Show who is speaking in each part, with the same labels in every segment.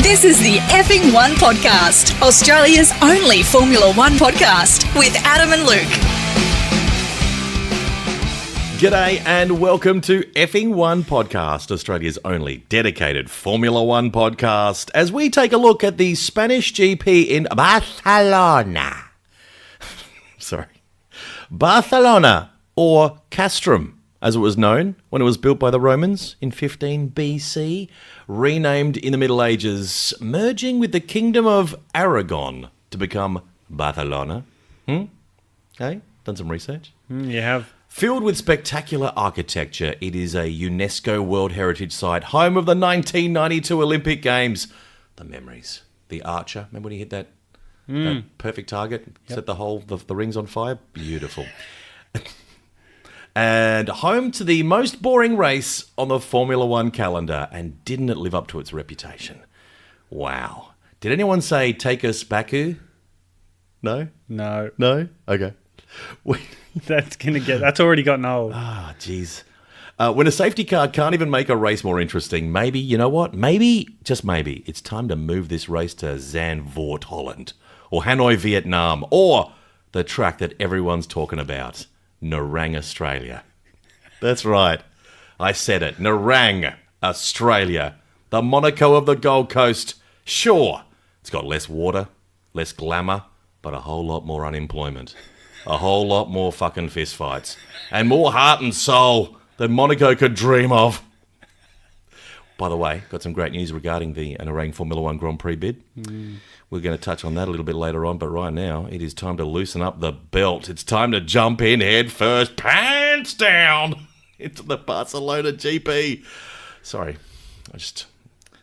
Speaker 1: This is the Effing One Podcast, Australia's only Formula One podcast with Adam and Luke.
Speaker 2: G'day and welcome to Effing One Podcast, Australia's only dedicated Formula One podcast, as we take a look at the Spanish GP in Barcelona. Barcelona, or Castrum, as it was known when it was built by the Romans in 15 BC, renamed in the Middle Ages, merging with the Kingdom of Aragon to become Barcelona. Hey, done some research?
Speaker 3: You have.
Speaker 2: Filled with spectacular architecture, it is a UNESCO World Heritage Site, home of the 1992 Olympic Games. The memories. The archer, remember when he hit that perfect target, set the rings on fire? Beautiful. And home to the most boring race on the Formula One calendar, and didn't it live up to its reputation? Wow. Did anyone say, take us Baku? No?
Speaker 3: No.
Speaker 2: No? Okay.
Speaker 3: That's already gotten old.
Speaker 2: Ah, jeez. When a safety car can't even make a race more interesting, maybe, you know what? Maybe, just maybe, it's time to move this race to Zandvoort, Holland, or Hanoi, Vietnam, or the track that everyone's talking about, Nerang, Australia. That's right. I said it. Nerang, Australia. The Monaco of the Gold Coast. Sure, it's got less water, less glamour, but a whole lot more unemployment. A whole lot more fucking fistfights. And more heart and soul than Monaco could dream of. By the way, got some great news regarding the Nerang Formula One Grand Prix bid. We're going to touch on that a little bit later on, but right now, it is time to loosen up the belt. It's time to jump in head first, pants down, into the Barcelona GP. Sorry, I just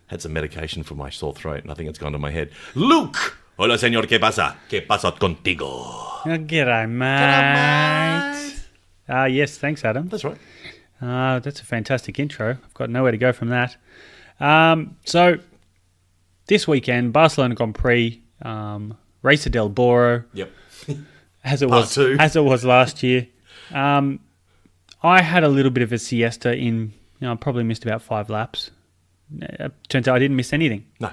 Speaker 2: had some medication for my sore throat, and I think it's gone to my head. Luke! Hola, señor, ¿qué pasa? ¿Qué pasa contigo?
Speaker 3: Oh, g'day, mate. Yes, thanks, Adam.
Speaker 2: That's right.
Speaker 3: That's a fantastic intro. I've got nowhere to go from that. So, this weekend, Barcelona Grand Prix, Race del Boro.
Speaker 2: Yep.
Speaker 3: as it was last year. I had a little bit of a siesta I probably missed about 5 laps. Turns out I didn't miss anything.
Speaker 2: No.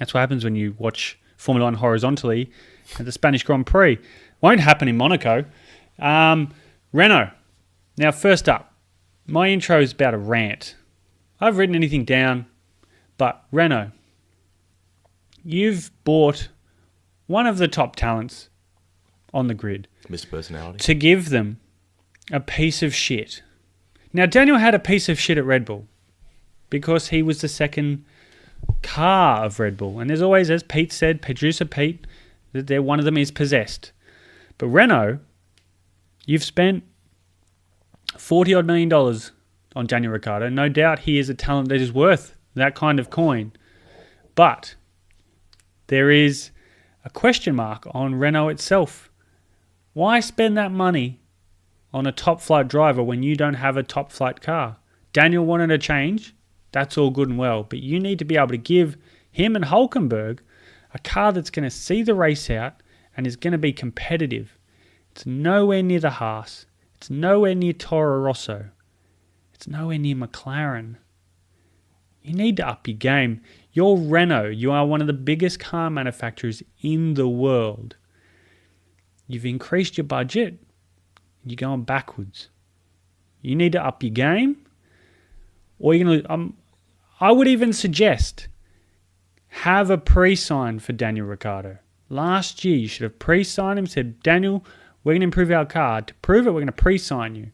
Speaker 3: That's what happens when you watch Formula One horizontally at the Spanish Grand Prix. Won't happen in Monaco. Renault. Now, first up, my intro is about a rant. I haven't written anything down, but Renault, you've bought one of the top talents on the grid.
Speaker 2: Mr. Personality.
Speaker 3: To give them a piece of shit. Now, Daniel had a piece of shit at Red Bull because he was the second car of Red Bull. And there's always, as Pete said, producer Pete, that one of them is possessed. But Renault, you've spent $40-odd million on Daniel Ricciardo. No doubt he is a talent that is worth that kind of coin. But there is a question mark on Renault itself. Why spend that money on a top-flight driver when you don't have a top-flight car? Daniel wanted a change. That's all good and well. But you need to be able to give him and Hülkenberg a car that's going to see the race out and is going to be competitive. It's nowhere near the Haas. It's nowhere near Toro Rosso. It's nowhere near McLaren. You need to up your game. You're Renault. You are one of the biggest car manufacturers in the world. You've increased your budget. You're going backwards. You need to up your game. Or you're going to... I would even suggest have a pre-sign for Daniel Ricciardo. Last year, you should have pre-signed him, said, Daniel, we're going to improve our car. To prove it, we're going to pre-sign you.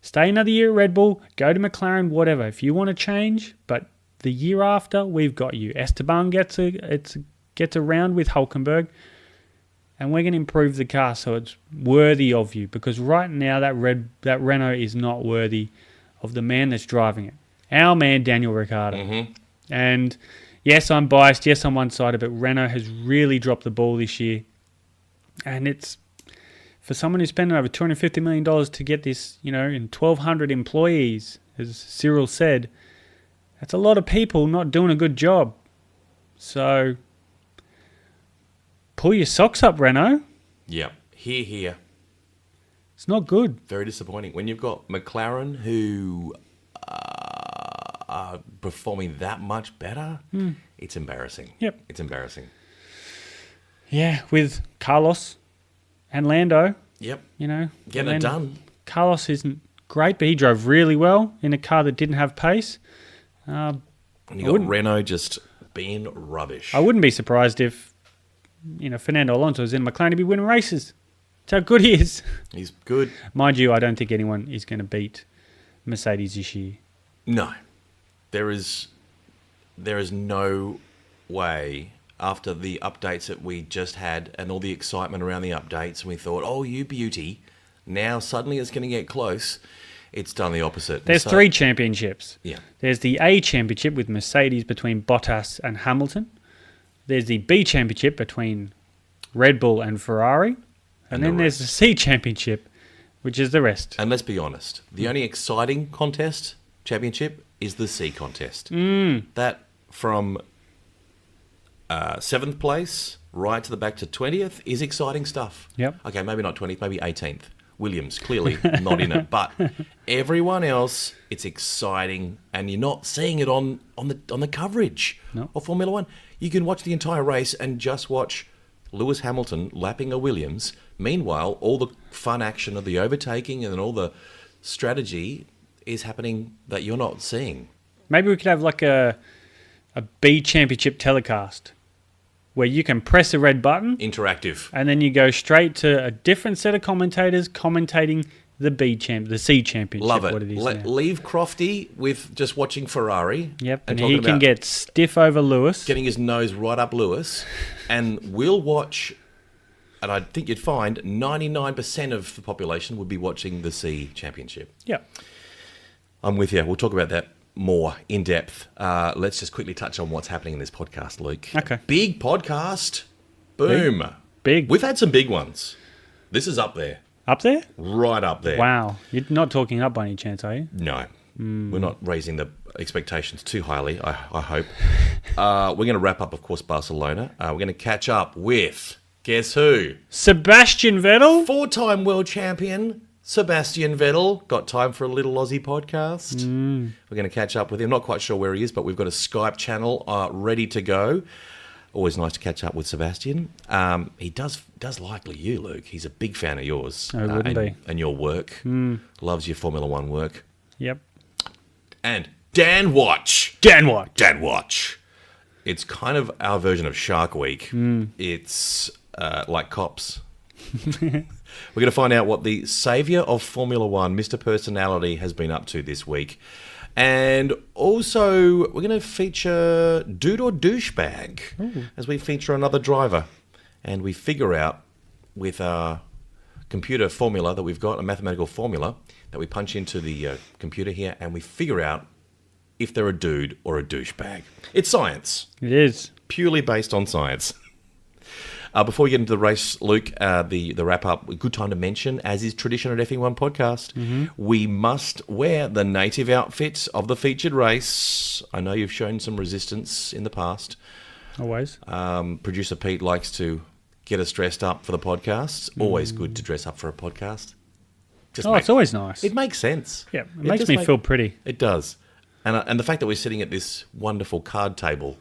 Speaker 3: Stay another year at Red Bull, go to McLaren, whatever. If you want to change, but the year after, we've got you. Esteban gets a round with Hülkenberg, and we're going to improve the car so it's worthy of you. Because right now, that Renault is not worthy of the man that's driving it. Our man, Daniel Ricciardo.
Speaker 2: Mm-hmm.
Speaker 3: And yes, I'm biased. Yes, I'm one-sided, but Renault has really dropped the ball this year. And it's, for someone who's spending over $250 million to get this, in 1,200 employees, as Cyril said, that's a lot of people not doing a good job. So, pull your socks up, Renault.
Speaker 2: Yeah. Here.
Speaker 3: It's not good.
Speaker 2: Very disappointing. When you've got McLaren, who are performing that much better. It's embarrassing.
Speaker 3: Yep.
Speaker 2: It's embarrassing.
Speaker 3: Yeah, with Carlos and Lando,
Speaker 2: Yep.
Speaker 3: Getting
Speaker 2: it done.
Speaker 3: Carlos isn't great, but he drove really well in a car that didn't have pace.
Speaker 2: And you got Renault just being rubbish.
Speaker 3: I wouldn't be surprised if, Fernando Alonso is in McLaren to be winning races. That's how good he is.
Speaker 2: He's good.
Speaker 3: Mind you, I don't think anyone is going to beat Mercedes this year.
Speaker 2: No. There is no way after the updates that we just had and all the excitement around the updates, and we thought, oh, you beauty, now suddenly it's going to get close. It's done the opposite.
Speaker 3: There's 3 championships.
Speaker 2: Yeah.
Speaker 3: There's the A championship with Mercedes between Bottas and Hamilton. There's the B championship between Red Bull and Ferrari. And then there's the C championship, which is the rest.
Speaker 2: And let's be honest, the only exciting championship, is the C contest. That from 7th place right to the back to 20th is exciting stuff.
Speaker 3: Yep.
Speaker 2: Okay, maybe not 20th, maybe 18th. Williams, clearly not in it. But everyone else, it's exciting, and you're not seeing it on the coverage of Formula One. You can watch the entire race and just watch Lewis Hamilton lapping a Williams. Meanwhile, all the fun action of the overtaking and all the strategy is happening that you're not seeing.
Speaker 3: Maybe we could have like a B championship telecast where you can press a red button.
Speaker 2: Interactive.
Speaker 3: And then you go straight to a different set of commentators commentating the C championship.
Speaker 2: Love it.
Speaker 3: What it is now.
Speaker 2: Leave Crofty with just watching Ferrari.
Speaker 3: Yep, and he can get stiff over Lewis.
Speaker 2: Getting his nose right up Lewis. And we'll watch, and I think you'd find 99% of the population would be watching the C championship.
Speaker 3: Yep.
Speaker 2: I'm with you. We'll talk about that more in depth. Let's just quickly touch on what's happening in this podcast, Luke.
Speaker 3: Okay.
Speaker 2: Big podcast. Boom.
Speaker 3: Big.
Speaker 2: We've had some big ones. This is up there.
Speaker 3: Up there?
Speaker 2: Right up there.
Speaker 3: Wow. You're not talking up by any chance, are you?
Speaker 2: No. We're not raising the expectations too highly, I hope. We're going to wrap up, of course, Barcelona. We're going to catch up with, guess who?
Speaker 3: Sebastian Vettel.
Speaker 2: 4-time world champion, Sebastian Vettel. Got time for a little Aussie podcast. We're going to catch up with him. Not quite sure where he is, but we've got a Skype channel ready to go. Always nice to catch up with Sebastian. He does like you, Luke. He's a big fan of yours.
Speaker 3: I wouldn't be.
Speaker 2: And your work. Loves your Formula One work.
Speaker 3: Yep.
Speaker 2: And Dan Watch.
Speaker 3: Dan Watch.
Speaker 2: Dan Watch. It's kind of our version of Shark Week. It's like Cops. We're going to find out what the saviour of Formula One, Mr. Personality, has been up to this week. And also, we're going to feature Dude or Douchebag as we feature another driver. And we figure out with our computer formula that we've got, a mathematical formula that we punch into the computer here, and we figure out if they're a dude or a douchebag. It's science.
Speaker 3: It is.
Speaker 2: Purely based on science. Before we get into the race, Luke, the wrap-up, a good time to mention, as is tradition at F1 Podcast, we must wear the native outfit of the featured race. I know you've shown some resistance in the past.
Speaker 3: Always.
Speaker 2: Producer Pete likes to get us dressed up for the podcast. Always good to dress up for a podcast.
Speaker 3: It's always nice.
Speaker 2: It makes sense.
Speaker 3: Yeah, it makes me feel pretty.
Speaker 2: It does. And the fact that we're sitting at this wonderful card table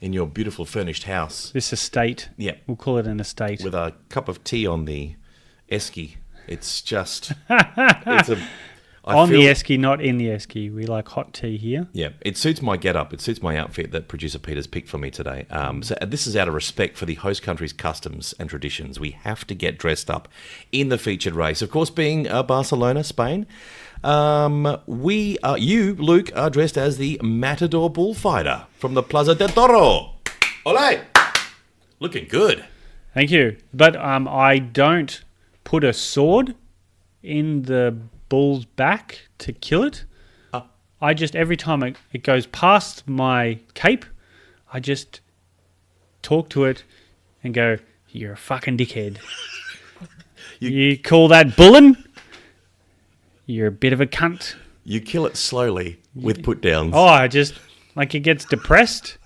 Speaker 2: in your beautiful furnished house.
Speaker 3: This estate.
Speaker 2: Yeah.
Speaker 3: We'll call it an estate.
Speaker 2: With a cup of tea on the esky. It's just... the
Speaker 3: esky, not in the esky. We like hot tea here.
Speaker 2: Yeah, it suits my get-up. It suits my outfit that producer Peter's picked for me today. So this is out of respect for the host country's customs and traditions. We have to get dressed up in the featured race. Of course, being Barcelona, Spain, you, Luke, are dressed as the Matador bullfighter from the Plaza del Toro. Ole! Looking good.
Speaker 3: Thank you. But I don't put a sword in the bull's back to kill it. I just, every time it goes past my cape, I just talk to it and go, "You're a fucking dickhead. You call that bulling? You're a bit of a cunt."
Speaker 2: You kill it slowly with put-downs.
Speaker 3: Oh, I just, like, it gets depressed.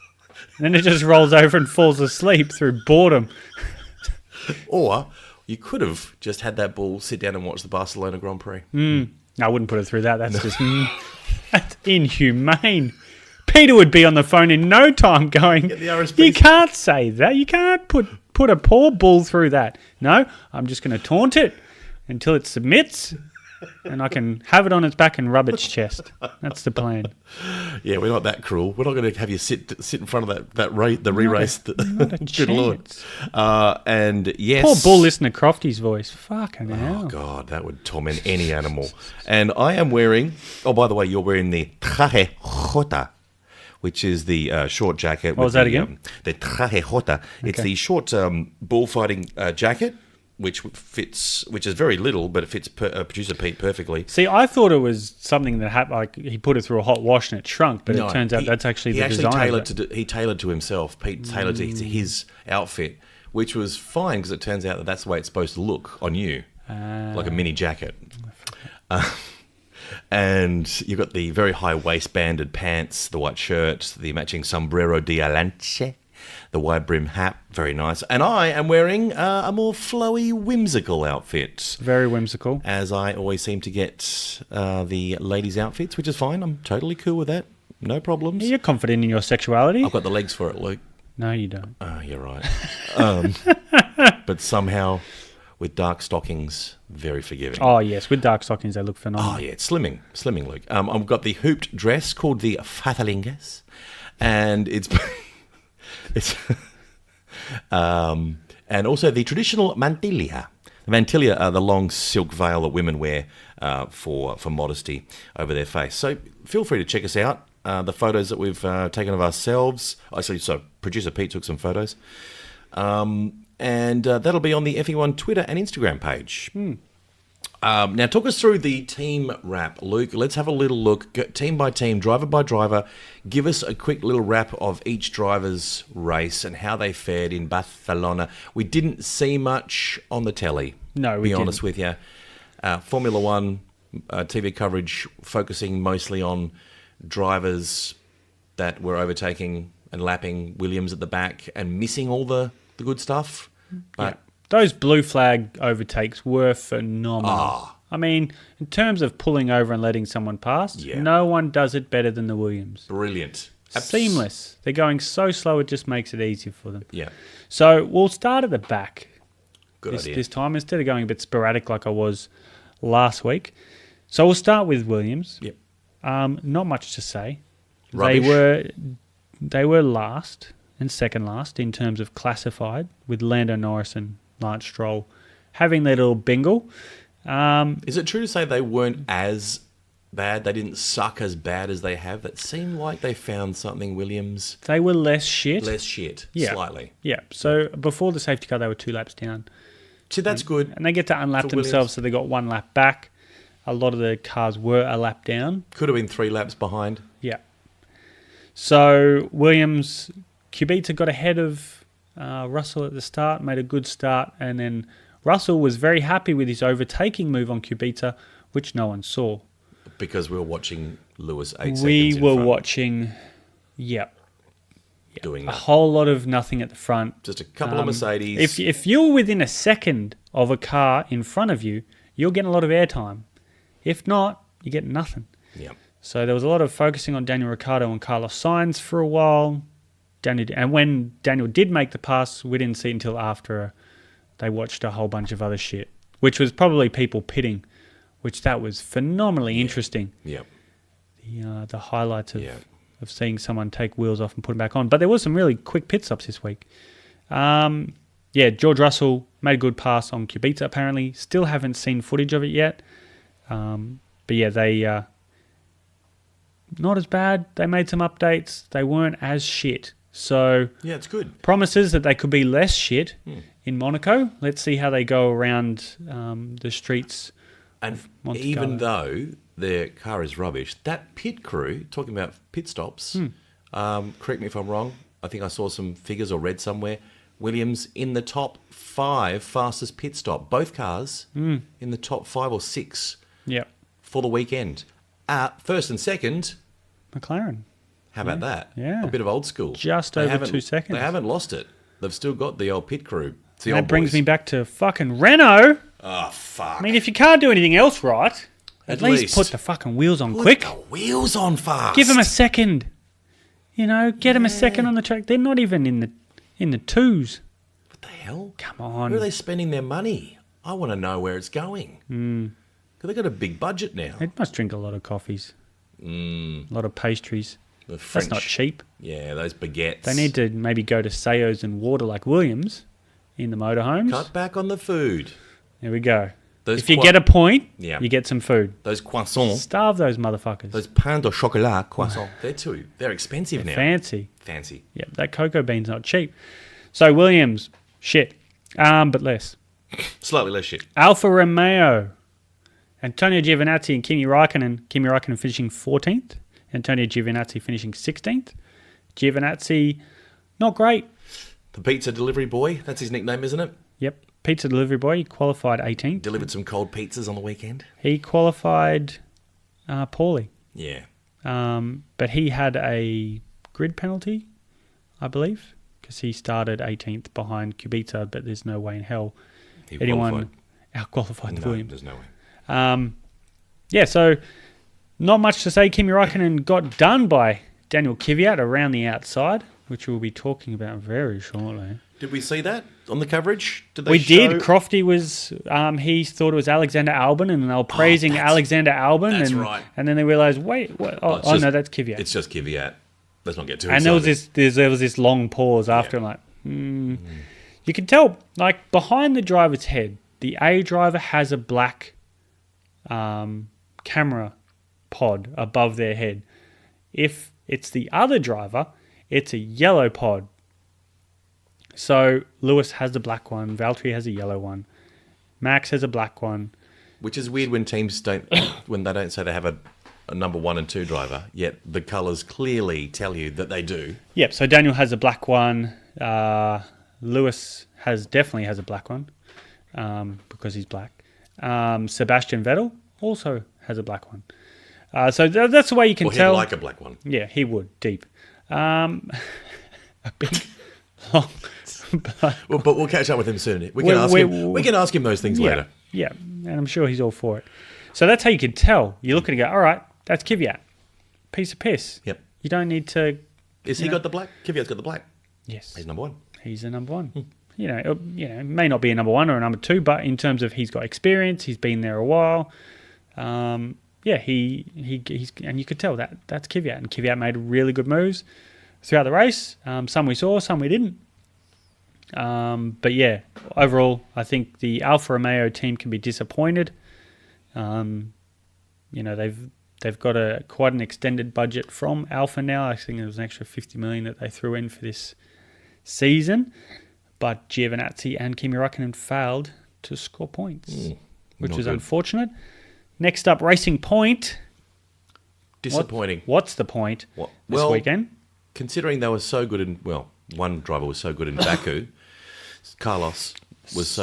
Speaker 3: Then it just rolls over and falls asleep through boredom.
Speaker 2: Or you could have just had that bull sit down and watch the Barcelona Grand Prix.
Speaker 3: I wouldn't put it through that. That's just... That's inhumane. Peter would be on the phone in no time going,
Speaker 2: Get the RSPCA.
Speaker 3: you can't say that. You can't put a poor bull through that. No, I'm just going to taunt it until it submits and I can have it on its back and rub its chest. That's the plan.
Speaker 2: Yeah, we're not that cruel. We're not going to have you sit in front of the re-race.
Speaker 3: Not a
Speaker 2: Good Lord.
Speaker 3: chance.
Speaker 2: And yes.
Speaker 3: Poor bull, listen to Crofty's voice. Fucking hell.
Speaker 2: Oh, God, that would torment any animal. And I am wearing, oh, by the way, you're wearing the traje jota, which is the short jacket.
Speaker 3: What was that again?
Speaker 2: The traje jota. It's the short bullfighting jacket, which is very little, but it fits Producer Pete perfectly.
Speaker 3: See, I thought it was something that happened, like he put it through a hot wash and it shrunk, but it turns out that's actually the design.
Speaker 2: He tailored to himself. Pete tailored to his outfit, which was fine because it turns out that's the way it's supposed to look on you, like a mini jacket. And you've got the very high waistbanded pants, the white shirt, the matching sombrero de alanche, the wide brim hat, very nice. And I am wearing a more flowy, whimsical outfit.
Speaker 3: Very whimsical.
Speaker 2: As I always seem to get the ladies' outfits, which is fine. I'm totally cool with that. No problems.
Speaker 3: You're confident in your sexuality.
Speaker 2: I've got the legs for it, Luke.
Speaker 3: No, you don't.
Speaker 2: Oh, you're right. But somehow, with dark stockings, very forgiving.
Speaker 3: Oh, yes. With dark stockings, they look phenomenal.
Speaker 2: Oh, yeah, it's slimming, Luke. I've got the hooped dress called the Fatalingas, and it's and also the traditional mantilla. The mantilla are the long silk veil that women wear for modesty over their face. So feel free to check us out. The photos that we've taken of ourselves. Actually, so producer Pete took some photos. And that'll be on the FE1 Twitter and Instagram page. Now, talk us through the team wrap, Luke. Let's have a little look, team by team, driver by driver. Give us a quick little wrap of each driver's race and how they fared in Barcelona. We didn't see much on the telly.
Speaker 3: No, we
Speaker 2: didn't. Be honest with you. Formula One TV coverage focusing mostly on drivers that were overtaking and lapping Williams at the back and missing all the good stuff. But
Speaker 3: those blue flag overtakes were phenomenal. I mean, in terms of pulling over and letting someone pass, no one does it better than the Williams.
Speaker 2: Brilliant.
Speaker 3: Seamless. They're going so slow, it just makes it easier for them.
Speaker 2: Yeah.
Speaker 3: So we'll start at the back
Speaker 2: Good idea.
Speaker 3: This time, instead of going a bit sporadic like I was last week. So we'll start with Williams.
Speaker 2: Yep.
Speaker 3: Not much to say.
Speaker 2: Rubbish.
Speaker 3: They were last and second last in terms of classified, with Lando Norris and Lance Stroll having their little bingle.
Speaker 2: Is it true to say they weren't as bad? They didn't suck as bad as they have? It seemed like they found something, Williams.
Speaker 3: They were less shit.
Speaker 2: Slightly.
Speaker 3: Yeah. So before the safety car, they were 2 laps down.
Speaker 2: So that's good.
Speaker 3: And they get to unlap themselves, so they got 1 lap back. A lot of the cars were a lap down.
Speaker 2: Could have been 3 laps behind.
Speaker 3: Yeah. So Williams, Kubica got ahead of Russell at the start, made a good start, and then Russell was very happy with his overtaking move on Kubica, which no one saw.
Speaker 2: Because we were watching Lewis 8 seconds in
Speaker 3: We were
Speaker 2: front.
Speaker 3: watching,
Speaker 2: Doing
Speaker 3: a
Speaker 2: that.
Speaker 3: whole lot of nothing at the front.
Speaker 2: Just a couple of Mercedes.
Speaker 3: If you're within a second of a car in front of you, you're getting a lot of airtime. If not, you get nothing.
Speaker 2: Yeah.
Speaker 3: So there was a lot of focusing on Daniel Ricciardo and Carlos Sainz for a while. And when Daniel did make the pass, we didn't see it until after they watched a whole bunch of other shit, which was probably people pitting, which that was phenomenally interesting.
Speaker 2: Yeah.
Speaker 3: The highlights of seeing someone take wheels off and put them back on. But there was some really quick pit stops this week. George Russell made a good pass on Kubica apparently. Still haven't seen footage of it yet. They not as bad. They made some updates. They weren't as shit. So
Speaker 2: Yeah, it's good.
Speaker 3: promises that they could be less shit in Monaco. Let's see how they go around the streets.
Speaker 2: And
Speaker 3: Monte
Speaker 2: even
Speaker 3: Carlo.
Speaker 2: though their car is rubbish, that pit crew, talking about pit stops, correct me if I'm wrong, I think I saw some figures or read somewhere, Williams in the top 5 fastest pit stop. Both cars in the top 5 or 6
Speaker 3: Yeah,
Speaker 2: for the weekend. First and second,
Speaker 3: McLaren.
Speaker 2: how about that?
Speaker 3: Yeah.
Speaker 2: A bit of old school.
Speaker 3: Just
Speaker 2: They
Speaker 3: over
Speaker 2: haven't-
Speaker 3: 2 seconds.
Speaker 2: They haven't lost it. They've still got the old pit crew.
Speaker 3: That brings me back to fucking Renault.
Speaker 2: Oh, fuck.
Speaker 3: I mean, if you can't do anything else right, At least put the fucking wheels on quick.
Speaker 2: Put the wheels on fast.
Speaker 3: Give him a second. Get him a second on the track. They're not even in the twos.
Speaker 2: What the hell?
Speaker 3: Come on.
Speaker 2: Where are they spending their money? I want to know where it's going. Because they've got a big budget now.
Speaker 3: They must drink a lot of coffees. A lot of pastries.
Speaker 2: The French,
Speaker 3: That's not cheap.
Speaker 2: Yeah, those baguettes.
Speaker 3: They need to maybe go to Seo's and water like Williams in the motorhomes.
Speaker 2: Cut back on the food.
Speaker 3: There we go.
Speaker 2: Those
Speaker 3: if you get a point,
Speaker 2: Yeah.
Speaker 3: you get some food.
Speaker 2: Those croissants.
Speaker 3: Starve those motherfuckers.
Speaker 2: Those pain de chocolat croissants. They're expensive now.
Speaker 3: Fancy.
Speaker 2: Fancy.
Speaker 3: Yeah, that cocoa bean's not cheap. So Williams, shit. But less.
Speaker 2: Slightly less shit.
Speaker 3: Alfa Romeo. Antonio Giovinazzi and Kimi Raikkonen. Kimi Raikkonen finishing 14th. Antonio Giovinazzi finishing 16th. Giovinazzi, not great.
Speaker 2: The pizza delivery boy. That's his nickname, isn't it?
Speaker 3: Yep. Pizza delivery boy. He qualified 18th.
Speaker 2: Delivered some cold pizzas on the weekend.
Speaker 3: He qualified poorly.
Speaker 2: Yeah.
Speaker 3: But he had a grid penalty, I believe, because he started 18th behind Kubica, but there's no way in hell
Speaker 2: He
Speaker 3: anyone out-qualified
Speaker 2: No,
Speaker 3: Williams.
Speaker 2: there's no way.
Speaker 3: Yeah, so not much to say. Kimi Raikkonen got done by Daniel Kvyat around the outside, which we'll be talking about very shortly.
Speaker 2: Did we see that on the coverage? Did they
Speaker 3: We
Speaker 2: show?
Speaker 3: did. Crofty was, he thought it was Alexander Albon, and they were praising Alexander Albon.
Speaker 2: That's
Speaker 3: and,
Speaker 2: right.
Speaker 3: And then they realised, wait, what? Oh, no, that's Kvyat.
Speaker 2: It's just Kvyat. Let's not get too
Speaker 3: And
Speaker 2: excited.
Speaker 3: there was this long pause after,
Speaker 2: Yeah.
Speaker 3: You can tell, like, behind the driver's head, the A driver has a black camera pod above their head. If it's the other driver, it's a yellow pod. So Lewis has the black one, Valtteri has a yellow one, Max has a black one.
Speaker 2: Which is weird when teams don't, when they don't say they have a number 1 and 2 driver, yet the colours clearly tell you that they do.
Speaker 3: Yep, so Daniel has a black one. Lewis definitely has a black one because he's black. Sebastian Vettel also has a black one. So that's the way you can
Speaker 2: Well,
Speaker 3: tell.
Speaker 2: he'd like a black one.
Speaker 3: Yeah, he would, deep. A big, long...
Speaker 2: But we'll catch up with him soon. We can ask him those things later.
Speaker 3: Yeah, and I'm sure he's all for it. So that's how you can tell. You look at it and go, all right, that's Kvyat. Piece of piss.
Speaker 2: Yep.
Speaker 3: You don't need to...
Speaker 2: Is he got the black? Kvyat's got the black.
Speaker 3: Yes.
Speaker 2: He's number 1.
Speaker 3: He's the number 1. It may not be a number 1 or a number 2, but in terms of he's got experience, he's been there a while. He's and you could tell that's Kvyat, and Kvyat made really good moves throughout the race. Some we saw, some we didn't. But yeah, overall, I think the Alfa Romeo team can be disappointed. They've got quite an extended budget from Alfa now. I think it was an extra 50 million that they threw in for this season. But Giovinazzi and Kimi Raikkonen failed to score points, which was unfortunate. Next up, Racing Point.
Speaker 2: Disappointing.
Speaker 3: What's the point this weekend?
Speaker 2: Considering they were so good one driver was so good in Baku. Sergio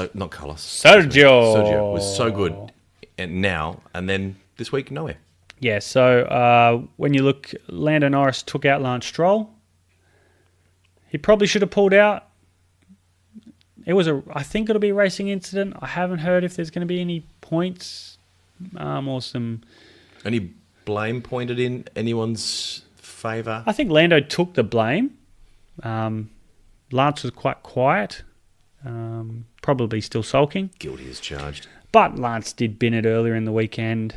Speaker 2: was so good and then this week nowhere.
Speaker 3: Yeah, so when you look, Lando Norris took out Lance Stroll. He probably should have pulled out. I think it'll be a racing incident. I haven't heard if there's going to be any points or some...
Speaker 2: Any blame pointed in anyone's favour?
Speaker 3: I think Lando took the blame. Lance was quite quiet, probably still sulking.
Speaker 2: Guilty as charged.
Speaker 3: But Lance did bin it earlier in the weekend.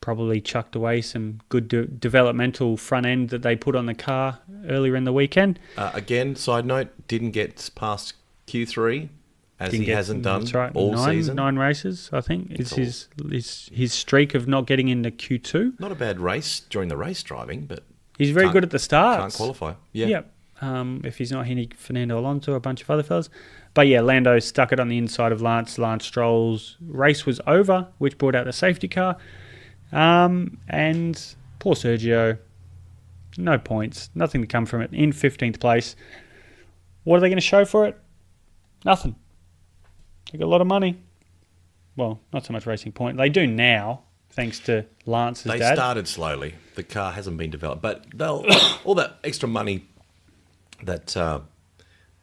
Speaker 3: Probably chucked away some good developmental front end that they put on the car earlier in the weekend.
Speaker 2: Again, side note, didn't get past Q3 as he hasn't done all season.
Speaker 3: 9 races, I think. It's his streak of not getting into Q2.
Speaker 2: Not a bad race during the race driving, but
Speaker 3: he's very good at the start.
Speaker 2: Can't qualify. Yeah.
Speaker 3: Yep. If he's not hitting Fernando Alonso, a bunch of other fellas. But yeah, Lando stuck it on the inside of Lance. Lance Stroll's race was over, which brought out the safety car. And poor Sergio, no points, nothing to come from it, in 15th place. What are they going to show for it? Nothing. They got a lot of money. Well, not so much Racing Point. They do now, thanks to Lance's dad.
Speaker 2: They started slowly. The car hasn't been developed, but they'll all that extra money that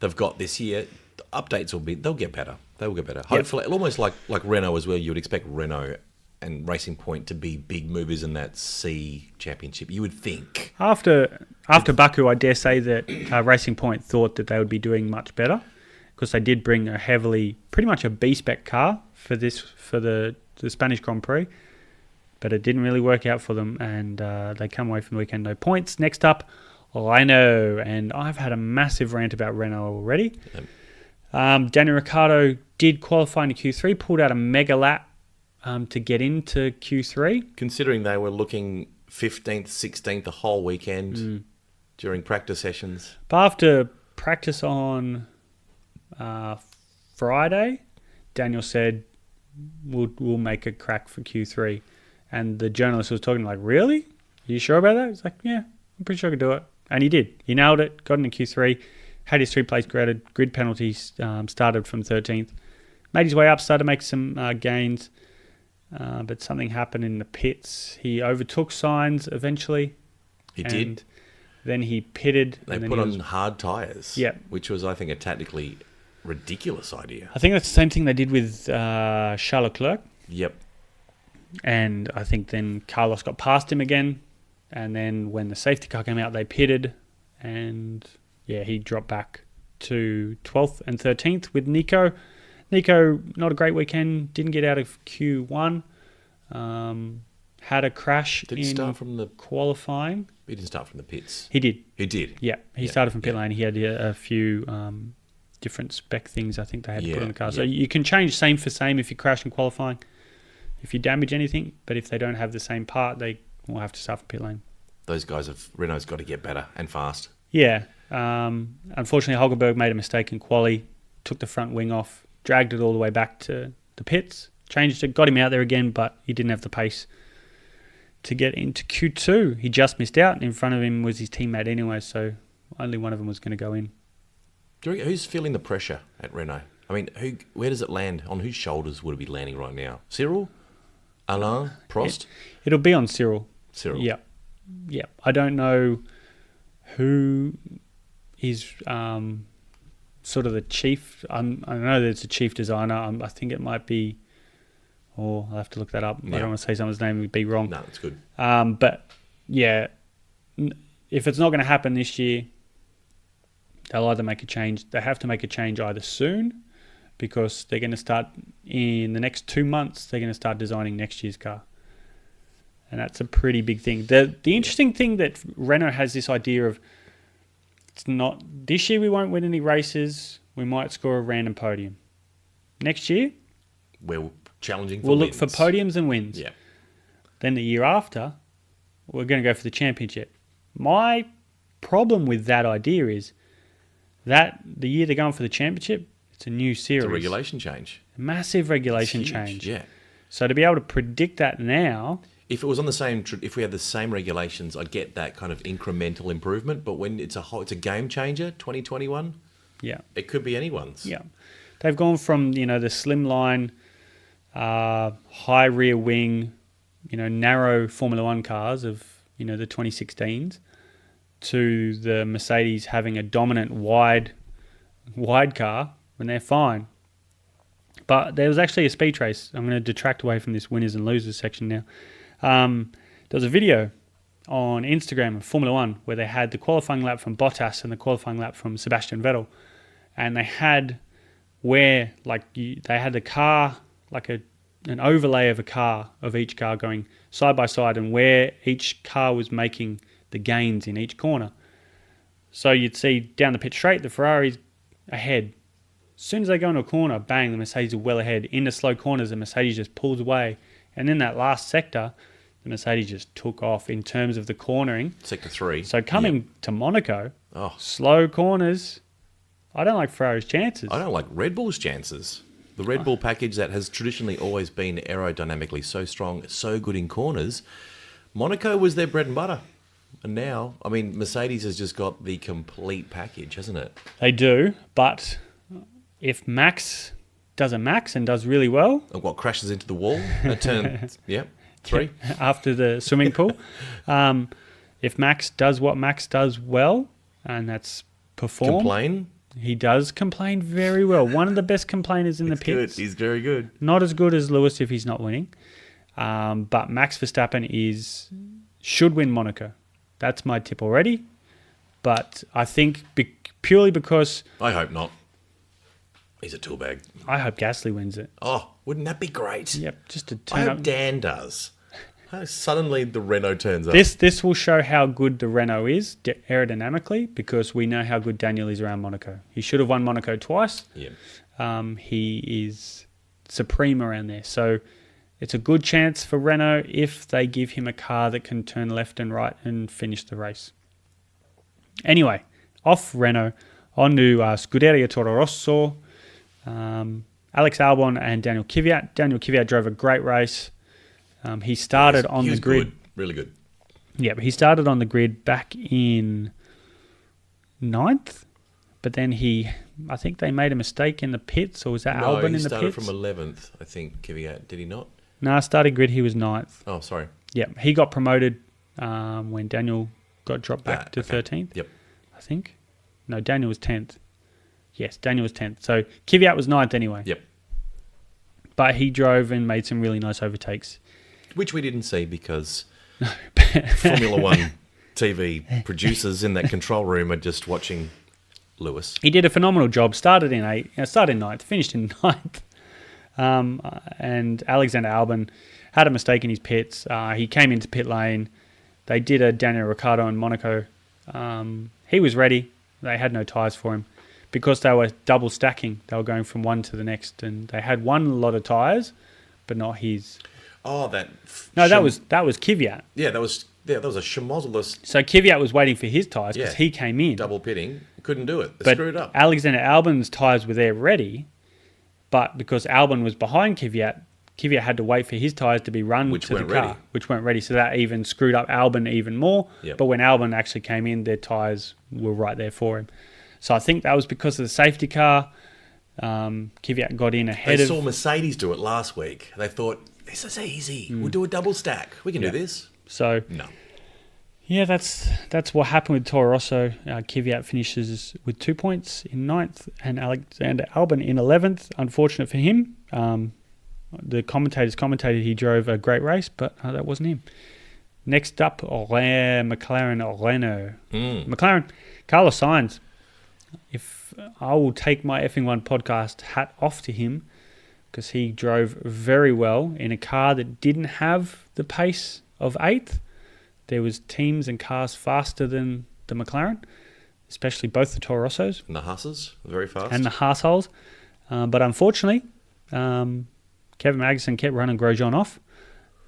Speaker 2: they've got this year, updates they'll get better. They will get better. Hopefully, almost like Renault as well. You would expect Renault and Racing Point to be big movers in that C championship. You would think.
Speaker 3: After Baku, I dare say that Racing Point thought that they would be doing much better because they did bring a pretty much a B-spec car for the Spanish Grand Prix, but it didn't really work out for them, and they come away from the weekend no points. Next up, Renault, and I've had a massive rant about Renault already. Yep. Daniel Ricciardo did qualify into Q3, pulled out a mega lap to get into Q3.
Speaker 2: Considering they were looking 15th, 16th the whole weekend during practice sessions.
Speaker 3: But after practice on Friday, Daniel said, we'll make a crack for Q3. And the journalist was talking like, really? Are you sure about that? He's like, yeah, I'm pretty sure I could do it. And he did. He nailed it, got into Q3, had his 3 place grid penalties, started from 13th. Made his way up, started to make some gains. But something happened in the pits. He overtook Sainz eventually.
Speaker 2: He did.
Speaker 3: Then he pitted.
Speaker 2: They put on hard tyres.
Speaker 3: Yeah.
Speaker 2: Which was, I think, a tactically ridiculous idea.
Speaker 3: I think that's the same thing they did with Charles Leclerc.
Speaker 2: Yep.
Speaker 3: And I think then Carlos got past him again. And then when the safety car came out, they pitted. And, yeah, he dropped back to 12th and 13th with Nico. Nico, not a great weekend. Didn't get out of Q1. Had a crash in
Speaker 2: start from the
Speaker 3: qualifying.
Speaker 2: He didn't start from the pits.
Speaker 3: He did.
Speaker 2: He did?
Speaker 3: Yeah. He started from pit lane. He had a few different spec things I think they had to put on the car. So you can change same for same if you crash in qualifying, if you damage anything. But if they don't have the same part, they will have to start from pit lane.
Speaker 2: Those guys Renault's got to get better and fast.
Speaker 3: Yeah. Unfortunately, Hulkenberg made a mistake in quali, took the front wing off, dragged it all the way back to the pits, changed it, got him out there again, but he didn't have the pace to get into Q2. He just missed out, and in front of him was his teammate anyway, so only one of them was going to go in.
Speaker 2: Who's feeling the pressure at Renault? I mean, where does it land? On whose shoulders would it be landing right now? Cyril? Alain? Prost?
Speaker 3: It'll be on Cyril.
Speaker 2: Cyril.
Speaker 3: Yeah. Yeah. I don't know who is sort of the chief. I know that it's a chief designer. I think it might be, I'll have to look that up. Yeah. I don't want to say someone's name and be wrong.
Speaker 2: No, it's good.
Speaker 3: But yeah, if it's not going to happen this year, they'll either make a change. They have to make a change either soon, because they're going to start in the next 2 months. They're going to start designing next year's car, and that's a pretty big thing. The interesting thing that Renault has this idea of, it's not this year we won't win any races. We might score a random podium. Next year,
Speaker 2: we're challenging for
Speaker 3: we'll
Speaker 2: wins.
Speaker 3: look for podiums and wins.
Speaker 2: Yeah.
Speaker 3: Then the year after, we're going to go for the championship. My problem with that idea is that the year they're going for the championship, it's a new series.
Speaker 2: It's a regulation change.
Speaker 3: A massive regulation change.
Speaker 2: Yeah.
Speaker 3: So to be able to predict that now,
Speaker 2: if it was on the same, if we had the same regulations, I'd get that kind of incremental improvement. But when it's a game changer, 2021.
Speaker 3: yeah,
Speaker 2: It could be anyone's.
Speaker 3: yeah, they've gone from the slimline, high rear wing, narrow Formula One cars of the 2016s to the Mercedes having a dominant wide car, and they're fine. But there was actually a speed race. I'm going to detract away from this winners and losers section now. There was a video on Instagram of Formula One where they had the qualifying lap from Bottas and the qualifying lap from Sebastian Vettel, and they had they had the car like an overlay of each car going side by side, and where each car was making the gains in each corner. So you'd see down the pit straight, the Ferrari's ahead. As soon as they go into a corner, bang, the Mercedes are well ahead. Into slow corners, the Mercedes just pulls away. And in that last sector, the Mercedes just took off in terms of the cornering.
Speaker 2: Sector 3.
Speaker 3: So coming to Monaco, slow corners, I don't like Ferrari's chances.
Speaker 2: I don't like Red Bull's chances. The Red Bull package that has traditionally always been aerodynamically so strong, so good in corners, Monaco was their bread and butter. And now, Mercedes has just got the complete package, hasn't it?
Speaker 3: They do, but if Max does a Max and does really well...
Speaker 2: And what, crashes into the wall at turn 3?
Speaker 3: After the swimming pool. If Max does what Max does well, and that's perform...
Speaker 2: Complain?
Speaker 3: He does complain very well. One of the best complainers in the pits.
Speaker 2: Good. He's very good.
Speaker 3: Not as good as Lewis if he's not winning. But Max Verstappen should win Monaco. That's my tip already. But I think purely because...
Speaker 2: I hope not. He's a tool bag.
Speaker 3: I hope Gasly wins it.
Speaker 2: Oh, wouldn't that be great?
Speaker 3: Yep, just to
Speaker 2: I
Speaker 3: turn
Speaker 2: hope
Speaker 3: up.
Speaker 2: Dan does. Suddenly the Renault turns up.
Speaker 3: This will show how good the Renault is aerodynamically, because we know how good Daniel is around Monaco. He should have won Monaco twice.
Speaker 2: Yeah.
Speaker 3: He is supreme around there. So it's a good chance for Renault if they give him a car that can turn left and right and finish the race. Anyway, off Renault, on to Scuderia Toro Rosso. Alex Albon and Daniel Kvyat. Daniel Kvyat drove a great race. He started on the grid.
Speaker 2: Good, really good.
Speaker 3: Yeah, but he started on the grid back in 9th, but then I think they made a mistake in the pits, or was that Albon in the pits?
Speaker 2: No, he started from 11th, I think, Kvyat. Did he not?
Speaker 3: No, starting grid, he was 9th.
Speaker 2: Oh, sorry.
Speaker 3: Yeah, he got promoted when Daniel got dropped back to 13th.
Speaker 2: Yep.
Speaker 3: I think. No, Daniel was 10th. Yes, Daniel was 10th. So Kvyat was 9th anyway.
Speaker 2: Yep.
Speaker 3: But he drove and made some really nice overtakes.
Speaker 2: Which we didn't see because Formula One TV producers in that control room are just watching Lewis.
Speaker 3: He did a phenomenal job. Started in 9th, finished in 9th. And Alexander Albon had a mistake in his pits. He came into pit lane. They did a Daniel Ricciardo in Monaco. He was ready. They had no tyres for him because they were double stacking. They were going from one to the next, and they had one lot of tyres, but not his.
Speaker 2: Oh,
Speaker 3: that was Kvyat.
Speaker 2: Yeah, that was a schmozzless.
Speaker 3: So Kvyat was waiting for his tyres because he came in.
Speaker 2: Double pitting, couldn't do it. They screwed up.
Speaker 3: Alexander Albon's tyres were there ready, but because Albon was behind Kvyat, Kvyat had to wait for his tyres to be run to the car, which weren't ready. So that even screwed up Albon even more.
Speaker 2: Yep.
Speaker 3: But when Albon actually came in, their tyres were right there for him. So I think that was because of the safety car. Kvyat got in ahead
Speaker 2: They saw Mercedes do it last week. They thought, this is easy. We'll do a double stack. We can do this.
Speaker 3: So
Speaker 2: no.
Speaker 3: Yeah, that's what happened with Toro Rosso. Kvyat finishes with 2 points in 9th and Alexander Albon in 11th. Unfortunate for him. The commentators commentated he drove a great race, but that wasn't him. Next up, McLaren Renault. McLaren, Carlos Sainz. If I will take my F1 podcast hat off to him, because he drove very well in a car that didn't have the pace of 8th. There was teams and cars faster than the McLaren, especially both the Toro Rossos.
Speaker 2: And the Haas's, very fast.
Speaker 3: And the Haas. But unfortunately, Kevin Magnussen kept running Grosjean off.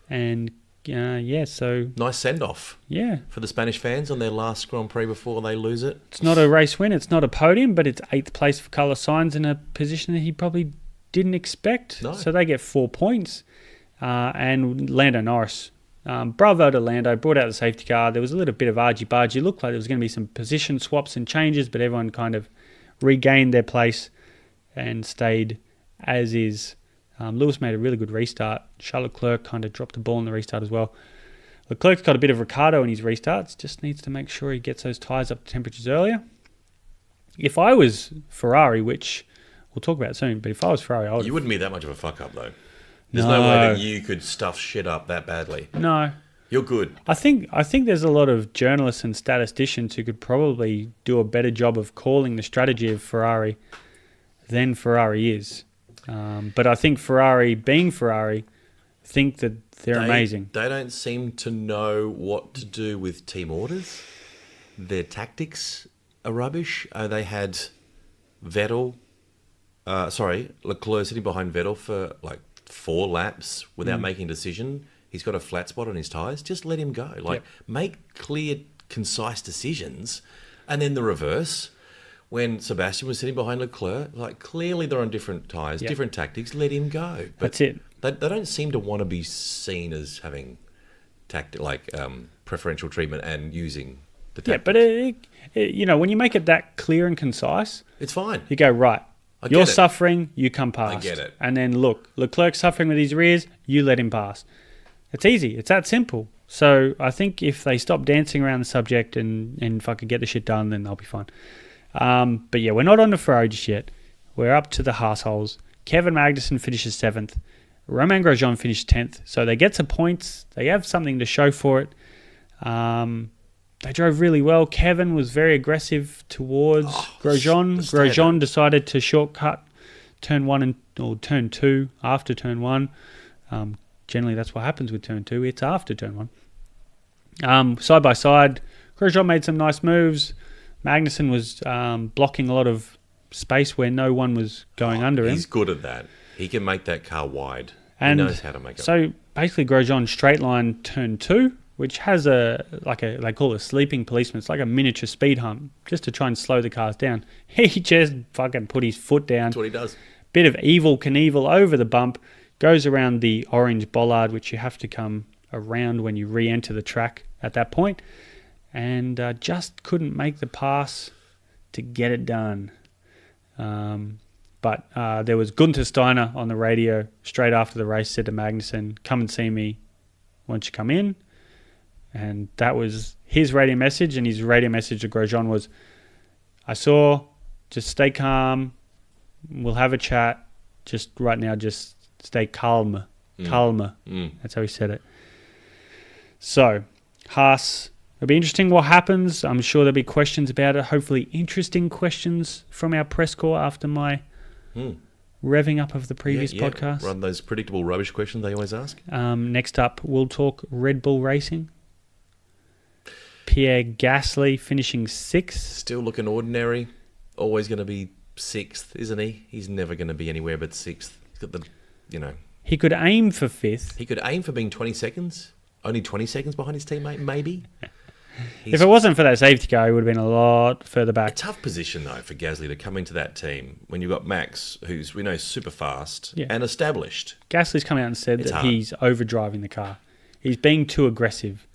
Speaker 3: And so...
Speaker 2: Nice send-off.
Speaker 3: Yeah.
Speaker 2: For the Spanish fans on their last Grand Prix before they lose it.
Speaker 3: It's not a race win, it's not a podium, but it's 8th place for Carlos Sainz in a position that he probably didn't expect.
Speaker 2: No.
Speaker 3: So they get 4 points. And Lando Norris. Bravo to Lando, brought out the safety car. There was a little bit of argy-bargy. It looked like there was going to be some position swaps and changes, but everyone kind of regained their place and stayed as is. Lewis made a really good restart. Charles Leclerc kind of dropped the ball in the restart as well. Leclerc's got a bit of Ricciardo in his restarts. Just needs to make sure he gets those tyres up to temperatures earlier. If I was Ferrari, which we'll talk about soon, but if I was Ferrari, I would...
Speaker 2: You wouldn't be that much of a fuck-up, though. There's no way that you could stuff shit up that badly.
Speaker 3: No.
Speaker 2: You're good.
Speaker 3: I think there's a lot of journalists and statisticians who could probably do a better job of calling the strategy of Ferrari than Ferrari is. But I think Ferrari, being Ferrari, think that they're amazing.
Speaker 2: They don't seem to know what to do with team orders. Their tactics are rubbish. They had Leclerc sitting behind Vettel for like 4 laps without making a decision. He's got a flat spot on his tyres. Just let him go. Make clear, concise decisions. And then the reverse. When Sebastian was sitting behind Leclerc, clearly they're on different tyres, different tactics. Let him go. But
Speaker 3: that's it.
Speaker 2: They don't seem to want to be seen as having preferential treatment and using the tactics.
Speaker 3: Yeah, but when you make it that clear and concise,
Speaker 2: it's fine.
Speaker 3: You go, right, you're suffering, you come past.
Speaker 2: I get it.
Speaker 3: And then look, Leclerc's suffering with his rears, you let him pass. It's easy. It's that simple. So I think if they stop dancing around the subject and fucking get the shit done, then they'll be fine. But yeah, we're not on the Ferrari just yet. We're up to the Haas holes. Kevin Magnussen finishes 7th. Romain Grosjean finished 10th. So they get some points. They have something to show for it. They drove really well. Kevin was very aggressive towards Grosjean. Grosjean decided to shortcut turn 1 or turn 2 after turn 1. Generally, that's what happens with turn 2. It's after turn 1. Side by side, Grosjean made some nice moves. Magnussen was blocking a lot of space where no one was going under him.
Speaker 2: He's good at that. He can make that car wide.
Speaker 3: And
Speaker 2: he knows how to make it.
Speaker 3: So basically, Grosjean straight line turn 2, which has they call it a sleeping policeman. It's like a miniature speed hump, just to try and slow the cars down. He just fucking put his foot down.
Speaker 2: That's what he does.
Speaker 3: Bit of Evel Knievel over the bump, goes around the orange bollard, which you have to come around when you re-enter the track at that point, and just couldn't make the pass to get it done. But there was Gunther Steiner on the radio straight after the race, said to Magnussen, "Come and see me once you come in." And that was his radio message, and his radio message to Grosjean was, "I saw, just stay calm, we'll have a chat, just right now, just stay calm, calmer." That's how he said it. So, Haas, it'll be interesting what happens. I'm sure there'll be questions about it, hopefully interesting questions from our press corps after my revving up of the previous podcast.
Speaker 2: Run those predictable rubbish questions they always ask.
Speaker 3: Next up, we'll talk Red Bull Racing. Pierre Gasly finishing 6th.
Speaker 2: Still looking ordinary. Always going to be 6th, isn't he? He's never going to be anywhere but 6th. He's got the,
Speaker 3: He could aim for 5th.
Speaker 2: He could aim for being 20 seconds. Only 20 seconds behind his teammate, maybe.
Speaker 3: If it wasn't for that safety car, he would have been a lot further
Speaker 2: A
Speaker 3: back.
Speaker 2: tough position, though, for Gasly to come into that team when you've got Max, who's, we know, super fast and established.
Speaker 3: Gasly's come out and said that
Speaker 2: hard.
Speaker 3: he's overdriving the car. He's being too aggressive.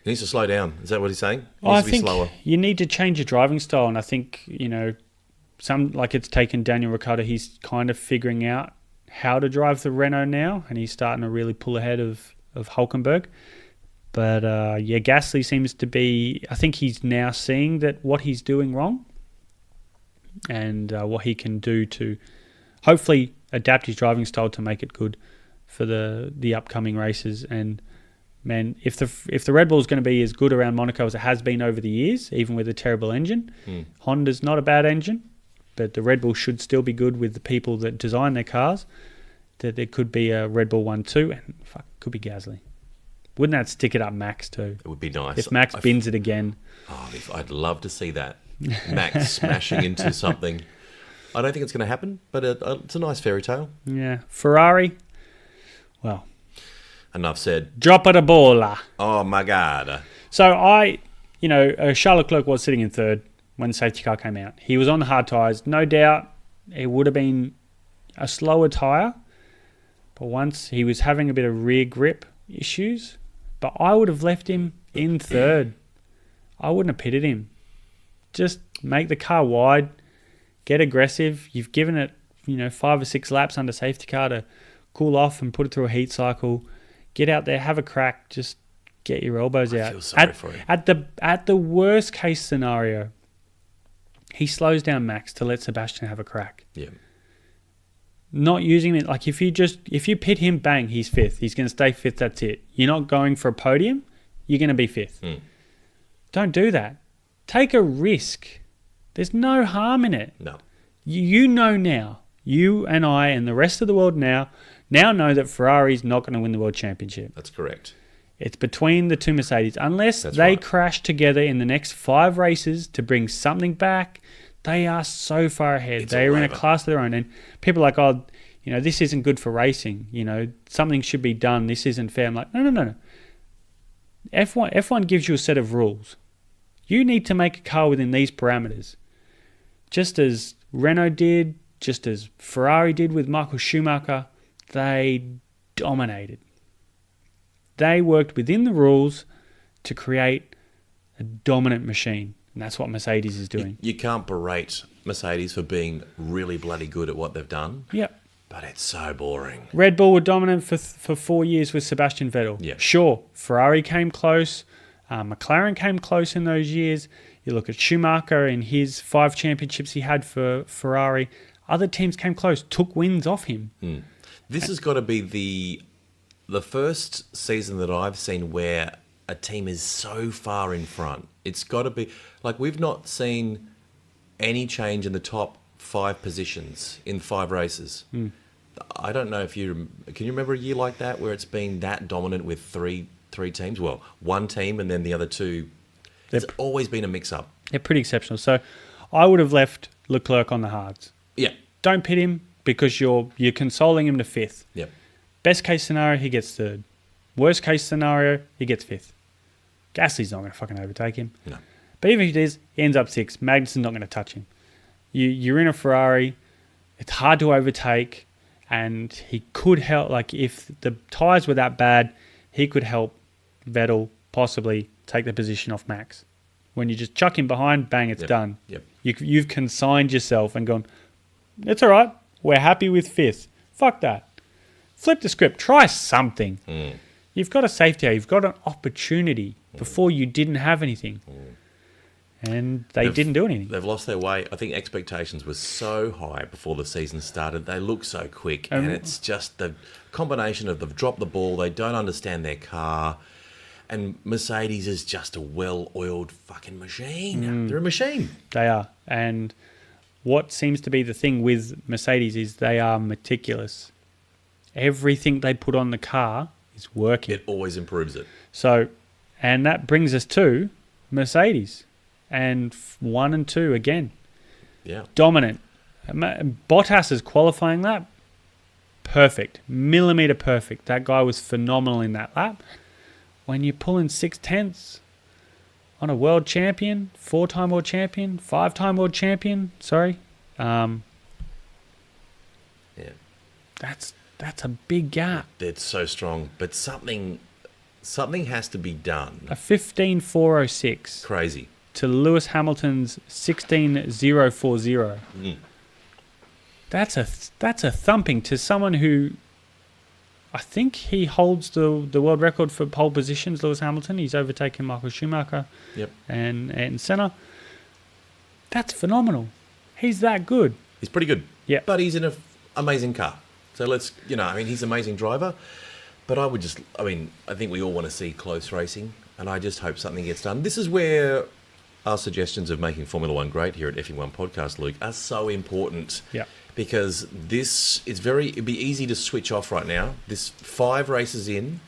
Speaker 2: He needs to slow down. Is that what he's saying? He
Speaker 3: I
Speaker 2: needs to be
Speaker 3: think
Speaker 2: slower.
Speaker 3: you need to change your driving style, and I think, it's taken Daniel Ricciardo, he's kind of figuring out how to drive the Renault now, and he's starting to really pull ahead of Hülkenberg. But, Gasly seems to be... I think he's now seeing that what he's doing wrong and what he can do to hopefully adapt his driving style to make it good for the upcoming races. And, man, if the Red Bull is going to be as good around Monaco as it has been over the years, even with a terrible engine, Honda's not a bad engine, but the Red Bull should still be good with the people that design their cars, that there could be a Red Bull 1-2, and could be Gasly. Wouldn't that stick it up Max too?
Speaker 2: It would be nice.
Speaker 3: If Max bins it again.
Speaker 2: Oh, I'd love to see that. Max smashing into something. I don't think it's going to happen, but it's a nice fairy tale.
Speaker 3: Yeah. Ferrari, well...
Speaker 2: Enough said.
Speaker 3: Drop it a baller.
Speaker 2: Oh, my God.
Speaker 3: So Charles Leclerc was sitting in 3rd when the safety car came out. He was on the hard tyres. No doubt it would have been a slower tyre, but once he was having a bit of rear grip issues, but I would have left him in 3rd. I wouldn't have pitted him. Just make the car wide, get aggressive. You've given it, 5 or 6 laps under safety car to cool off and put it through a heat cycle. Get out there, have a crack, just get your elbows out.
Speaker 2: I feel sorry for him.
Speaker 3: At the worst case scenario, he slows down Max to let Sebastian have a crack.
Speaker 2: Yeah.
Speaker 3: Not using it, like if you pit him, bang, he's 5th. He's going to stay 5th, that's it. You're not going for a podium, you're going to be 5th. Don't do that. Take a risk. There's no harm in it.
Speaker 2: No.
Speaker 3: You know now, you and I and the rest of the world now know that Ferrari's not going to win the World Championship.
Speaker 2: That's correct.
Speaker 3: It's between the two Mercedes. Unless
Speaker 2: That's
Speaker 3: they
Speaker 2: right.
Speaker 3: crash together in the next 5 races to bring something back, they are so far ahead. They are in a class of their own. And people are like, this isn't good for racing. Something should be done. This isn't fair. I'm like, no. F1 gives you a set of rules. You need to make a car within these parameters. Just as Renault did, just as Ferrari did with Michael Schumacher, they dominated. They worked within the rules to create a dominant machine. And that's what Mercedes is doing.
Speaker 2: You can't berate Mercedes for being really bloody good at what they've done.
Speaker 3: Yep.
Speaker 2: But it's so boring.
Speaker 3: Red Bull were dominant for 4 years with Sebastian Vettel.
Speaker 2: Yeah.
Speaker 3: Sure, Ferrari came close. McLaren came close in those years. You look at Schumacher in his 5 championships he had for Ferrari. Other teams came close, took wins off him.
Speaker 2: This has got to be the first season that I've seen where a team is so far in front. It's got to be like we've not seen any change in the top 5 positions in 5 races. I don't know if can you remember a year like that where it's been that dominant with three teams? Well, one team and then the other two. It's always been a mix-up.
Speaker 3: They're pretty exceptional. So I would have left Leclerc on the hards.
Speaker 2: Yeah.
Speaker 3: Don't pit him because you're consoling him to 5th.
Speaker 2: Yep.
Speaker 3: Best case scenario, he gets 3rd. Worst case scenario, he gets 5th. Gasly's not going to fucking overtake him.
Speaker 2: No.
Speaker 3: But even if he does, he ends up 6th. Magnussen's not going to touch him. You're in a Ferrari. It's hard to overtake, and he could help. Like if the tyres were that bad, he could help Vettel possibly take the position off Max. When you just chuck him behind, bang, it's done.
Speaker 2: Yep.
Speaker 3: You've consigned yourself and gone, it's all right. We're happy with 5th. Fuck that. Flip the script. Try something. You've got a safety car. You've got an opportunity. Before you didn't have anything. And they didn't do anything.
Speaker 2: They've lost their way. I think expectations were so high before the season started. They look so quick. And it's just the combination of they've dropped the ball. They don't understand their car. And Mercedes is just a well-oiled fucking machine. They're a machine.
Speaker 3: They are. And what seems to be the thing with Mercedes is they are meticulous. Everything they put on the car is working.
Speaker 2: It always improves it.
Speaker 3: So, and that brings us to Mercedes. And 1 and 2 again.
Speaker 2: Yeah.
Speaker 3: Dominant. Bottas's qualifying lap, perfect. Millimetre perfect. That guy was phenomenal in that lap. When you're pulling 6/10 on a world champion, 4-time world champion, 5-time world champion, yeah. That's a big gap.
Speaker 2: It's so strong. But something has to be done.
Speaker 3: A 15.406.
Speaker 2: Crazy.
Speaker 3: To Lewis Hamilton's 16.040. That's a thumping to someone who I think he holds the world record for pole positions, Lewis Hamilton. He's overtaken Michael Schumacher and Senna. That's phenomenal. He's that good.
Speaker 2: He's pretty good.
Speaker 3: Yeah.
Speaker 2: But he's in an amazing car. So he's an amazing driver. But I think we all want to see close racing. And I just hope something gets done. This is where our suggestions of making Formula One great here at F1 Podcast, Luke, are so important.
Speaker 3: Yeah.
Speaker 2: Because it'd be easy to switch off right now. This 5 races in,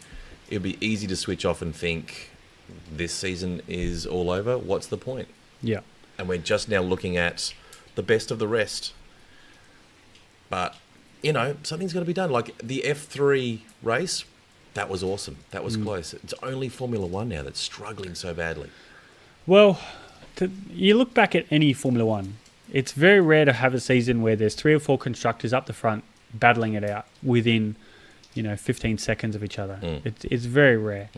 Speaker 2: it'd be easy to switch off and think this season is all over. What's the point?
Speaker 3: Yeah.
Speaker 2: And we're just now looking at the best of the rest. But, something's got to be done. Like the F3 race, that was awesome. That was close. It's only Formula One now that's struggling so badly.
Speaker 3: Well, you look back at any Formula One, it's very rare to have a season where there's 3 or 4 constructors up the front battling it out within, 15 seconds of each other. It's very rare.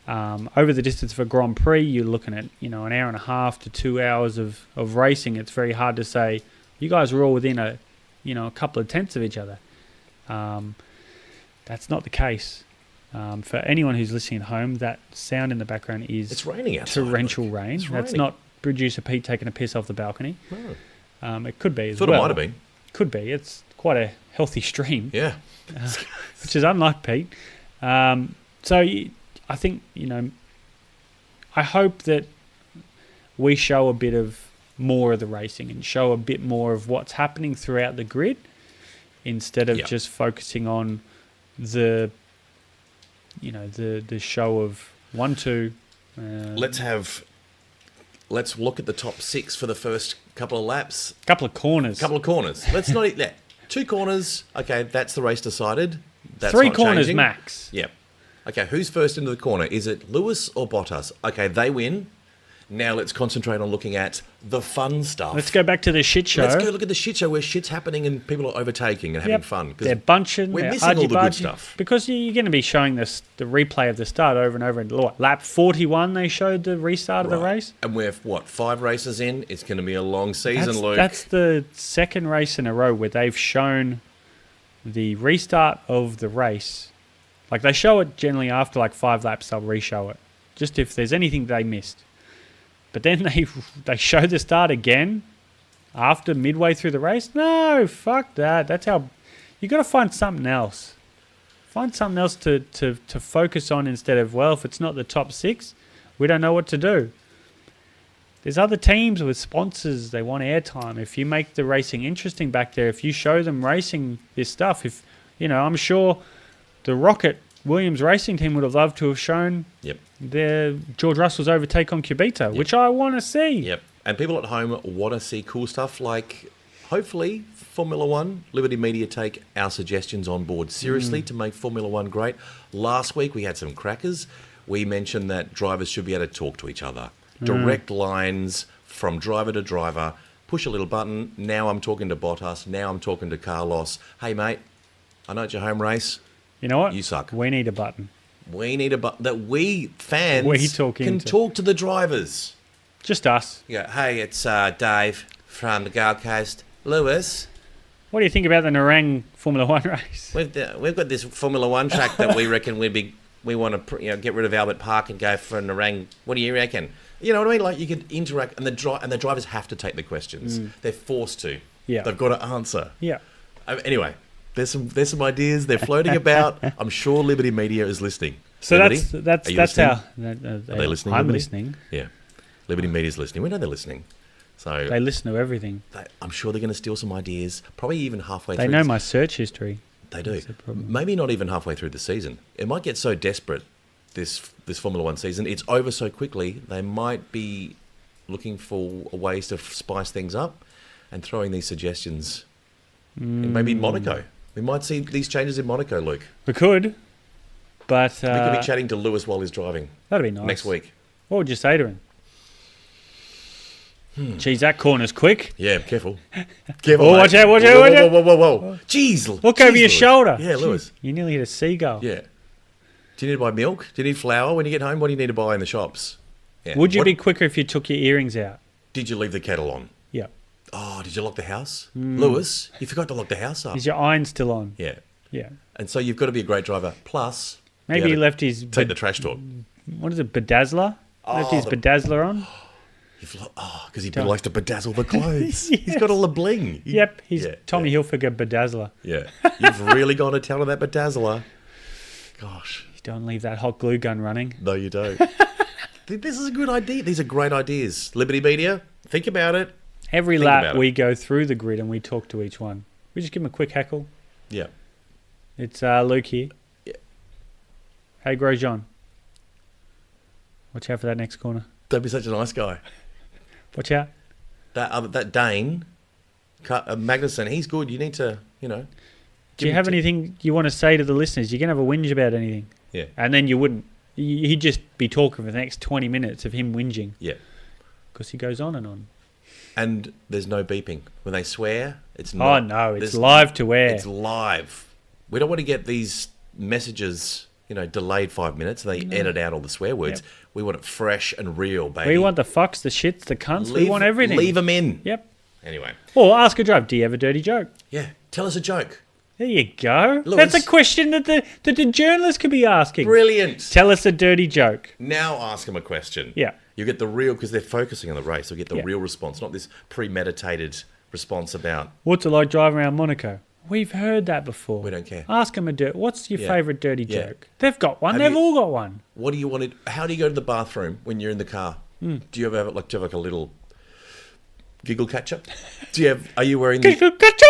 Speaker 3: Over the distance of a Grand Prix, you're looking at, an hour and a half to 2 hours of racing. It's very hard to say, you guys are all within a couple of tenths of each other. That's not the case. For anyone who's listening at home, that sound in the background is
Speaker 2: it's raining outside,
Speaker 3: torrential rain. That's not producer Pete taking a piss off the balcony.
Speaker 2: No.
Speaker 3: It could be as
Speaker 2: Thought
Speaker 3: well.
Speaker 2: it might have been.
Speaker 3: Could be. It's quite a healthy stream.
Speaker 2: Yeah.
Speaker 3: Which is unlike Pete. So I think, I hope that we show a bit of more of the racing and show a bit more of what's happening throughout the grid instead of just focusing on the show of 1, 2.
Speaker 2: Let's look at the top 6 for the first couple of laps.
Speaker 3: Couple of corners.
Speaker 2: Let's not eat that. 2 corners. Okay, that's the race decided. That's
Speaker 3: 3
Speaker 2: not
Speaker 3: corners
Speaker 2: changing.
Speaker 3: max.
Speaker 2: Yep. Okay, who's first into the corner? Is it Lewis or Bottas? Okay, they win. Now let's concentrate on looking at the fun stuff.
Speaker 3: Let's go back to the shit show.
Speaker 2: Let's go look at the shit show where shit's happening and people are overtaking and having fun.
Speaker 3: They're bunching.
Speaker 2: We're
Speaker 3: they're
Speaker 2: missing all the good
Speaker 3: argy-bargy.
Speaker 2: stuff.
Speaker 3: Because you're going to be showing the replay of the start over and over. And lap 41, they showed the restart of the race.
Speaker 2: And we're, 5 races in? It's going to be a long season, Luke.
Speaker 3: That's the second race in a row where they've shown the restart of the race. Like they show it generally after 5 laps, they'll re-show it. Just if there's anything they missed. But then they show the start again after midway through the race. No, fuck that. That's how You got to find something else. Find something else to focus on instead of, well, if it's not the top 6, we don't know what to do. There's other teams with sponsors. They want airtime. If you make the racing interesting back there, if you show them racing this stuff, I'm sure the Rocket Williams racing team would have loved to have shown their George Russell's overtake on Kubica, which I want to see.
Speaker 2: Yep. And people at home want to see cool stuff like, hopefully, Formula One, Liberty Media take our suggestions on board seriously to make Formula One great. Last week we had some crackers. We mentioned that drivers should be able to talk to each other. Direct lines from driver to driver. Push a little button. Now I'm talking to Bottas. Now I'm talking to Carlos. Hey, mate, I know it's your home race.
Speaker 3: You know what?
Speaker 2: You suck.
Speaker 3: We need a button.
Speaker 2: We need a button that we fans can talk to the drivers.
Speaker 3: Just us.
Speaker 2: Yeah. Hey, it's Dave from the Gold Coast. Lewis.
Speaker 3: What do you think about the Nerang Formula One race?
Speaker 2: We've got this Formula One track that we reckon we want to get rid of Albert Park and go for Nerang. What do you reckon? You know what I mean? Like, you could interact, and the drivers have to take the questions. They're forced to.
Speaker 3: Yeah.
Speaker 2: They've got to answer.
Speaker 3: Yeah.
Speaker 2: Anyway, there's some ideas. They're floating about. I'm sure Liberty Media is listening.
Speaker 3: So
Speaker 2: Liberty?
Speaker 3: that's
Speaker 2: Are
Speaker 3: they
Speaker 2: listening?
Speaker 3: I'm
Speaker 2: Liberty?
Speaker 3: listening.
Speaker 2: Yeah. Liberty Media's listening. We know they're listening. So
Speaker 3: They listen to everything.
Speaker 2: I'm sure they're going to steal some ideas, probably even halfway
Speaker 3: They
Speaker 2: through.
Speaker 3: know my search history.
Speaker 2: They do.
Speaker 3: That's the problem.
Speaker 2: Maybe not even halfway through the season. It might get so desperate, this Formula One season. It's over so quickly, they might be looking for ways to spice things up and throwing these suggestions in maybe Monaco. We might see these changes in Monaco, Luke.
Speaker 3: We could, but...
Speaker 2: We could be chatting to Lewis while he's driving.
Speaker 3: That'd be nice.
Speaker 2: Next week.
Speaker 3: What would you say to him? Geez, that corner's quick.
Speaker 2: Yeah, careful. Careful,
Speaker 3: Oh,
Speaker 2: mate.
Speaker 3: watch out, watch out, watch out.
Speaker 2: Whoa. Jeez.
Speaker 3: Look over your
Speaker 2: Lewis.
Speaker 3: shoulder.
Speaker 2: Yeah, Lewis.
Speaker 3: You nearly hit a seagull.
Speaker 2: Yeah. Do you need to buy milk? Do you need flour when you get home? What do you need to buy in the shops? Yeah.
Speaker 3: Would you be quicker if you took your earrings out?
Speaker 2: Did you leave the kettle on?
Speaker 3: Yeah.
Speaker 2: Oh, did you lock the house? Lewis, you forgot to lock the house up.
Speaker 3: Is your iron still on?
Speaker 2: Yeah.
Speaker 3: Yeah.
Speaker 2: And so you've got to be a great driver. Plus,
Speaker 3: Maybe he left his...
Speaker 2: take the trash talk.
Speaker 3: What is it, bedazzler? Left his bedazzler on?
Speaker 2: Because he likes to bedazzle the clothes. Yes. He's got all the bling.
Speaker 3: Yep, he's Tommy Hilfiger bedazzler.
Speaker 2: Yeah. You've really got to tell her that bedazzler. Gosh.
Speaker 3: You don't leave that hot glue gun running.
Speaker 2: No, you don't. This is a good idea. These are great ideas. Liberty Media, think about it.
Speaker 3: Every lap we go through the grid and we talk to each one. We just give them a quick heckle.
Speaker 2: Yeah.
Speaker 3: It's Luke here.
Speaker 2: Yeah.
Speaker 3: Hey, Grosjean. Watch out for that next corner.
Speaker 2: Don't be such a nice guy.
Speaker 3: Watch out.
Speaker 2: That Dane, Magnussen, he's good. You need to,
Speaker 3: Do you have anything you want to say to the listeners? You can have a whinge about anything.
Speaker 2: Yeah.
Speaker 3: And then you wouldn't. He'd just be talking for the next 20 minutes of him whinging.
Speaker 2: Yeah.
Speaker 3: Because he goes on and on.
Speaker 2: And there's no beeping. When they swear, it's not.
Speaker 3: Oh, no. It's live to air.
Speaker 2: It's live. We don't want to get these messages, delayed 5 minutes. They edit out all the swear words.
Speaker 3: Yep.
Speaker 2: We want it fresh and real, baby.
Speaker 3: We want the fucks, the shits, the cunts. We want everything.
Speaker 2: Leave them in.
Speaker 3: Yep.
Speaker 2: Anyway.
Speaker 3: Or ask a driver, do you have a dirty joke?
Speaker 2: Yeah. Tell us a joke.
Speaker 3: There you go.
Speaker 2: Lewis.
Speaker 3: That's a question that the journalist could be asking.
Speaker 2: Brilliant.
Speaker 3: Tell us a dirty joke.
Speaker 2: Now ask them a question.
Speaker 3: Yeah.
Speaker 2: You get the real, because they're focusing on the race. You'll get the real response, not this premeditated response about...
Speaker 3: What's it like driving around Monaco? We've heard that before.
Speaker 2: We don't care.
Speaker 3: Ask them what's your favourite dirty
Speaker 2: Yeah.
Speaker 3: joke? They've got one. They've all got one.
Speaker 2: What do you want to... How do you go to the bathroom when you're in the car? Do you ever have like a little giggle catcher? Are you wearing the...
Speaker 3: Giggle catcher?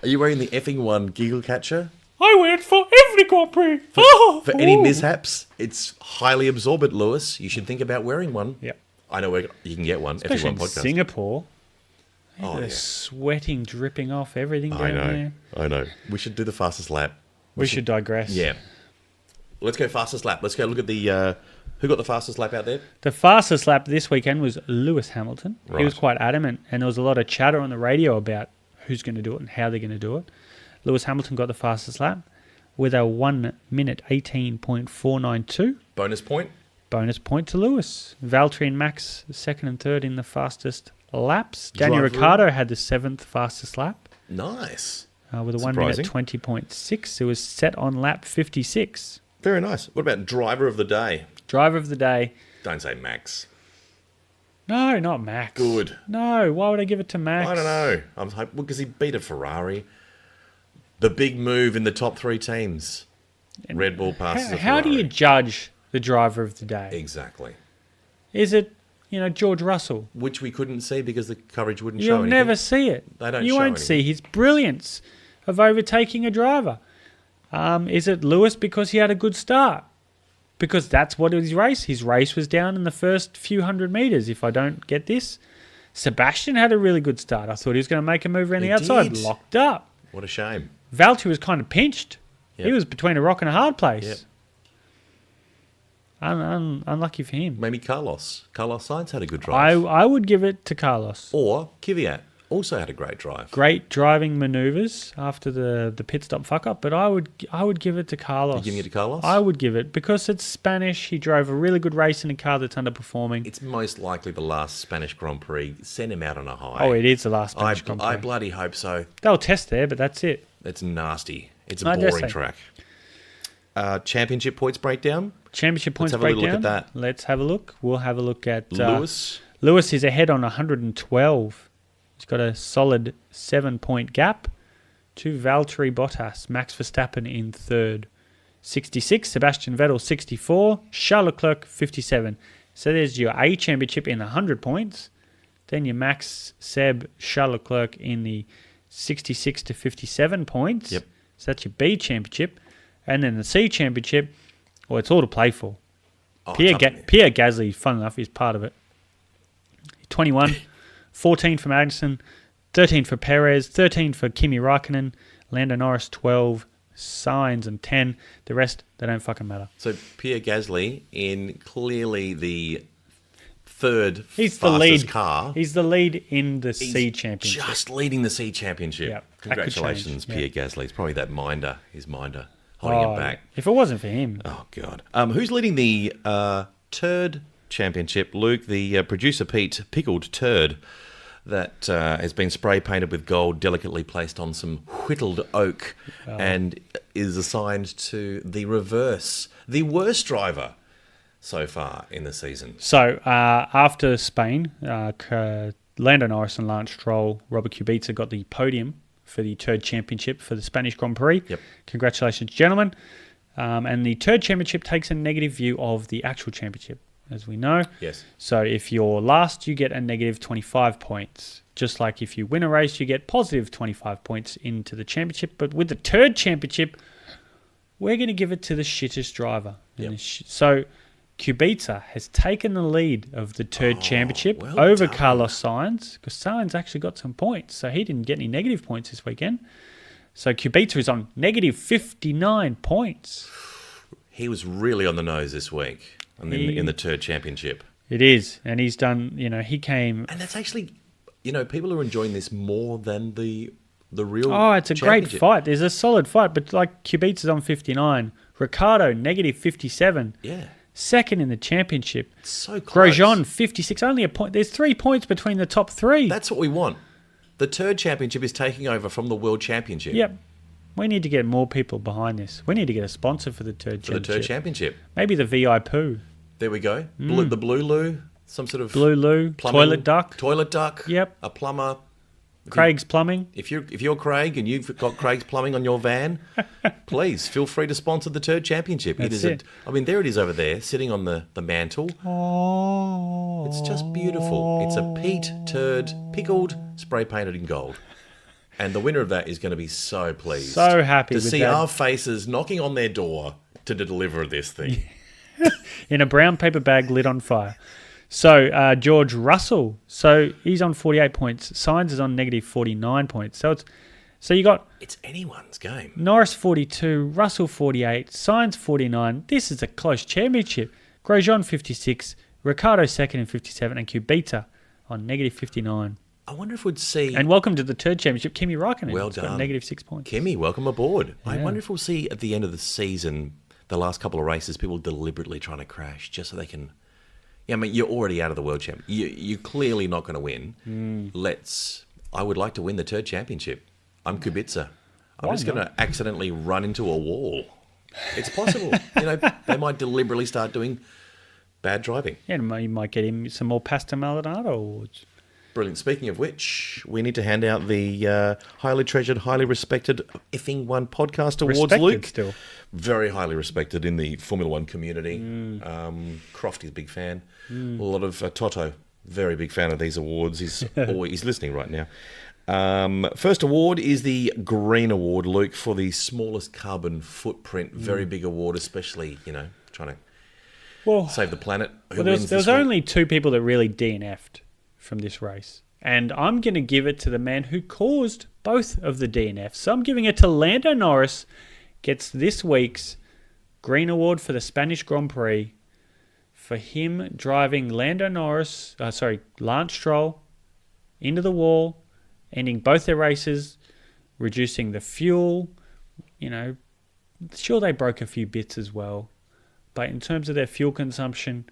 Speaker 2: Are you wearing the effing one giggle catcher?
Speaker 3: I wear it for every Grand Prix.
Speaker 2: For any mishaps, it's highly absorbent, Lewis. You should think about wearing one.
Speaker 3: Yeah.
Speaker 2: I know where you can get one.
Speaker 3: Especially
Speaker 2: F1
Speaker 3: in
Speaker 2: podcast.
Speaker 3: Singapore.
Speaker 2: Oh,
Speaker 3: They're sweating, dripping off everything down there.
Speaker 2: I know. We should do the fastest lap.
Speaker 3: We should digress.
Speaker 2: Yeah. Let's go fastest lap. Let's go look at the... who got the fastest lap out there?
Speaker 3: The fastest lap this weekend was Lewis Hamilton.
Speaker 2: Right.
Speaker 3: He was quite adamant, and there was a lot of chatter on the radio about who's going to do it and how they're going to do it. Lewis Hamilton got the fastest lap with a 1 minute 18.492.
Speaker 2: Bonus point.
Speaker 3: Bonus point to Lewis. Valtteri and Max, second and third in the fastest laps. Daniel
Speaker 2: Driver.
Speaker 3: Ricciardo had the seventh fastest lap
Speaker 2: Nice.
Speaker 3: with a 1
Speaker 2: Surprising.
Speaker 3: minute 20.6. It was set on lap 56.
Speaker 2: Very nice. What about driver of the day?
Speaker 3: Driver of the day.
Speaker 2: Don't say Max.
Speaker 3: No, not Max.
Speaker 2: Good.
Speaker 3: No, why would I give it to Max?
Speaker 2: I don't know. I'm hoping because he beat a Ferrari. The big move in the top three teams. Red Bull passes a
Speaker 3: How do you
Speaker 2: Ferrari.
Speaker 3: judge the driver of the day?
Speaker 2: Exactly.
Speaker 3: Is it, George Russell?
Speaker 2: Which we couldn't see because the coverage wouldn't show
Speaker 3: You'll
Speaker 2: anything.
Speaker 3: never see it.
Speaker 2: They don't
Speaker 3: You
Speaker 2: show
Speaker 3: won't
Speaker 2: anything.
Speaker 3: see his brilliance of overtaking a driver. Is it Lewis because he had a good start? Because that's what his race. His race was down in the first few hundred meters. If I don't get this, Sebastian had a really good start. I thought he was going to make a move around the
Speaker 2: He
Speaker 3: outside.
Speaker 2: did.
Speaker 3: Locked up.
Speaker 2: What a shame.
Speaker 3: Valtteri was kind of pinched.
Speaker 2: Yep.
Speaker 3: He was between a rock and a hard place.
Speaker 2: Yep.
Speaker 3: Unlucky for him.
Speaker 2: Maybe Carlos. Carlos Sainz had a good drive.
Speaker 3: I would give it to Carlos.
Speaker 2: Or Kvyat also had a great drive.
Speaker 3: Great driving manoeuvres after the pit stop fuck up, but I would give it to Carlos.
Speaker 2: You're giving it to Carlos?
Speaker 3: I would give it because it's Spanish. He drove a really good race in a car that's underperforming.
Speaker 2: It's most likely the last Spanish Grand Prix. Send him out on a high.
Speaker 3: Oh, it is the last Spanish Grand Prix.
Speaker 2: I bloody hope so.
Speaker 3: They'll test there, but that's it.
Speaker 2: It's nasty. It's a
Speaker 3: I dare
Speaker 2: boring
Speaker 3: say.
Speaker 2: track. Championship points breakdown.
Speaker 3: Championship points
Speaker 2: have a little
Speaker 3: breakdown.
Speaker 2: look at that.
Speaker 3: Let's have a look. We'll have a look at
Speaker 2: Lewis.
Speaker 3: Lewis is ahead on 112. He's got a solid 7-point gap to Valtteri Bottas. Max Verstappen in third. 66. Sebastian Vettel 64. Charles Leclerc 57. So there's your A championship in the 100 points. Then your Max, Seb, Charles Leclerc in the 66 to 57 points.
Speaker 2: Yep.
Speaker 3: So that's your B championship. And then the C championship, well, it's all to play for.
Speaker 2: Oh,
Speaker 3: Pierre
Speaker 2: it's up-
Speaker 3: Gasly, fun enough, is part of it. 21, 14 for Magnussen, 13 for Perez, 13 for Kimi Raikkonen, Lando Norris 12, Sainz and 10. The rest, they don't fucking matter.
Speaker 2: So Pierre Gasly in clearly the third
Speaker 3: He's the
Speaker 2: fastest
Speaker 3: lead
Speaker 2: car.
Speaker 3: He's the lead in the
Speaker 2: He's
Speaker 3: C championship.
Speaker 2: just leading the C championship.
Speaker 3: Yep, that could
Speaker 2: Congratulations,
Speaker 3: change,
Speaker 2: Pierre Gasly. It's probably that minder, his minder, holding it back.
Speaker 3: If it wasn't for him,
Speaker 2: Oh, God. Who's leading the turd championship? Luke, the producer Pete, pickled turd that has been spray painted with gold, delicately placed on some whittled oak, and is assigned to the reverse, the worst driver so far in the season.
Speaker 3: So after Spain, Lando Norris and Lance Stroll, Robert Kubica got the podium for the Turd Championship for the Spanish Grand Prix.
Speaker 2: Yep.
Speaker 3: Congratulations, gentlemen. And the Turd Championship takes a negative view of the actual championship, as we know.
Speaker 2: Yes.
Speaker 3: So if you're last, you get a negative 25 points. Just like if you win a race, you get positive 25 points into the championship. But with the Turd Championship, we're going to give it to the shittest driver.
Speaker 2: Yep.
Speaker 3: So Kubica has taken the lead of the Turd Championship
Speaker 2: well
Speaker 3: over
Speaker 2: done.
Speaker 3: Carlos Sainz, because Sainz actually got some points, so he didn't get any negative points this weekend. So Kubica is on negative 59 points.
Speaker 2: He was really on the nose this week in the turd championship.
Speaker 3: It is, and he's done, he came...
Speaker 2: And that's actually, people are enjoying this more than the real
Speaker 3: Oh, it's a great
Speaker 2: championship.
Speaker 3: fight. There's a solid fight, but like Kubica's on 59. Ricardo, negative 57.
Speaker 2: Yeah.
Speaker 3: Second in the championship.
Speaker 2: It's so close.
Speaker 3: Grosjean, 56. Only a point. There's 3 points between the top three.
Speaker 2: That's what we want. The turd championship is taking over from the world championship.
Speaker 3: Yep. We need to get more people behind this. We need to get a sponsor for the Turd
Speaker 2: For the
Speaker 3: Championship.
Speaker 2: turd championship.
Speaker 3: Maybe the VI Poo.
Speaker 2: There we go. The blue loo, some sort of
Speaker 3: Blue Lou,
Speaker 2: plumbing-
Speaker 3: Toilet Duck,
Speaker 2: Toilet duck.
Speaker 3: Yep.
Speaker 2: A plumber.
Speaker 3: Craig's Plumbing.
Speaker 2: If you're Craig and you've got Craig's Plumbing on your van, please feel free to sponsor the Turd Championship.
Speaker 3: That's
Speaker 2: it. There it is over there, sitting on the mantle.
Speaker 3: Oh.
Speaker 2: It's just beautiful. It's a peat turd, pickled, spray painted in gold. And the winner of that is going to be so pleased.
Speaker 3: So happy
Speaker 2: to
Speaker 3: with
Speaker 2: see
Speaker 3: that.
Speaker 2: our faces knocking on their door to deliver this thing.
Speaker 3: In a brown paper bag lit on fire. So George Russell, so he's on 48 points. Sainz is on negative 49 points. So you got
Speaker 2: It's anyone's game.
Speaker 3: Norris 42, Russell 48, Sainz 49. This is a close championship. Grosjean 56, Ricardo second in 57, and Kubica on negative 59.
Speaker 2: I wonder if we'd see...
Speaker 3: And welcome to the Turd Championship, Kimi Raikkonen.
Speaker 2: Well
Speaker 3: He's got
Speaker 2: done.
Speaker 3: negative 6 points.
Speaker 2: Kimmy, welcome aboard. I
Speaker 3: Yeah.
Speaker 2: wonder if we'll see at the end of the season, the last couple of races, people deliberately trying to crash just so they can... Yeah, I mean, you're already out of the world champ. You're clearly not going to win. I would like to win the Turd Championship. I'm Kubica. I'm
Speaker 3: Why
Speaker 2: just going
Speaker 3: not?
Speaker 2: to accidentally run into a wall. It's possible. They might deliberately start doing bad driving.
Speaker 3: Yeah, you might get him some more Pasta Maldonado awards.
Speaker 2: Brilliant. Speaking of which, we need to hand out the highly treasured, highly respected F1 Podcast Awards,
Speaker 3: Respected
Speaker 2: Luke.
Speaker 3: still.
Speaker 2: Very highly respected in the Formula One community. Crofty's a big fan. A lot of Toto, very big fan of these awards. He's listening right now. First award is the Green Award, Luke, for the smallest carbon footprint. Very big award, especially, trying to save the planet. Who wins
Speaker 3: there was
Speaker 2: this week?
Speaker 3: only 2 people that really DNF'd from this race. And I'm going to give it to the man who caused both of the DNFs. So I'm giving it to Lando Norris. Gets this week's Green Award for the Spanish Grand Prix for him driving Lance Stroll into the wall, ending both their races, reducing the fuel. Sure, they broke a few bits as well. But in terms of their fuel consumption,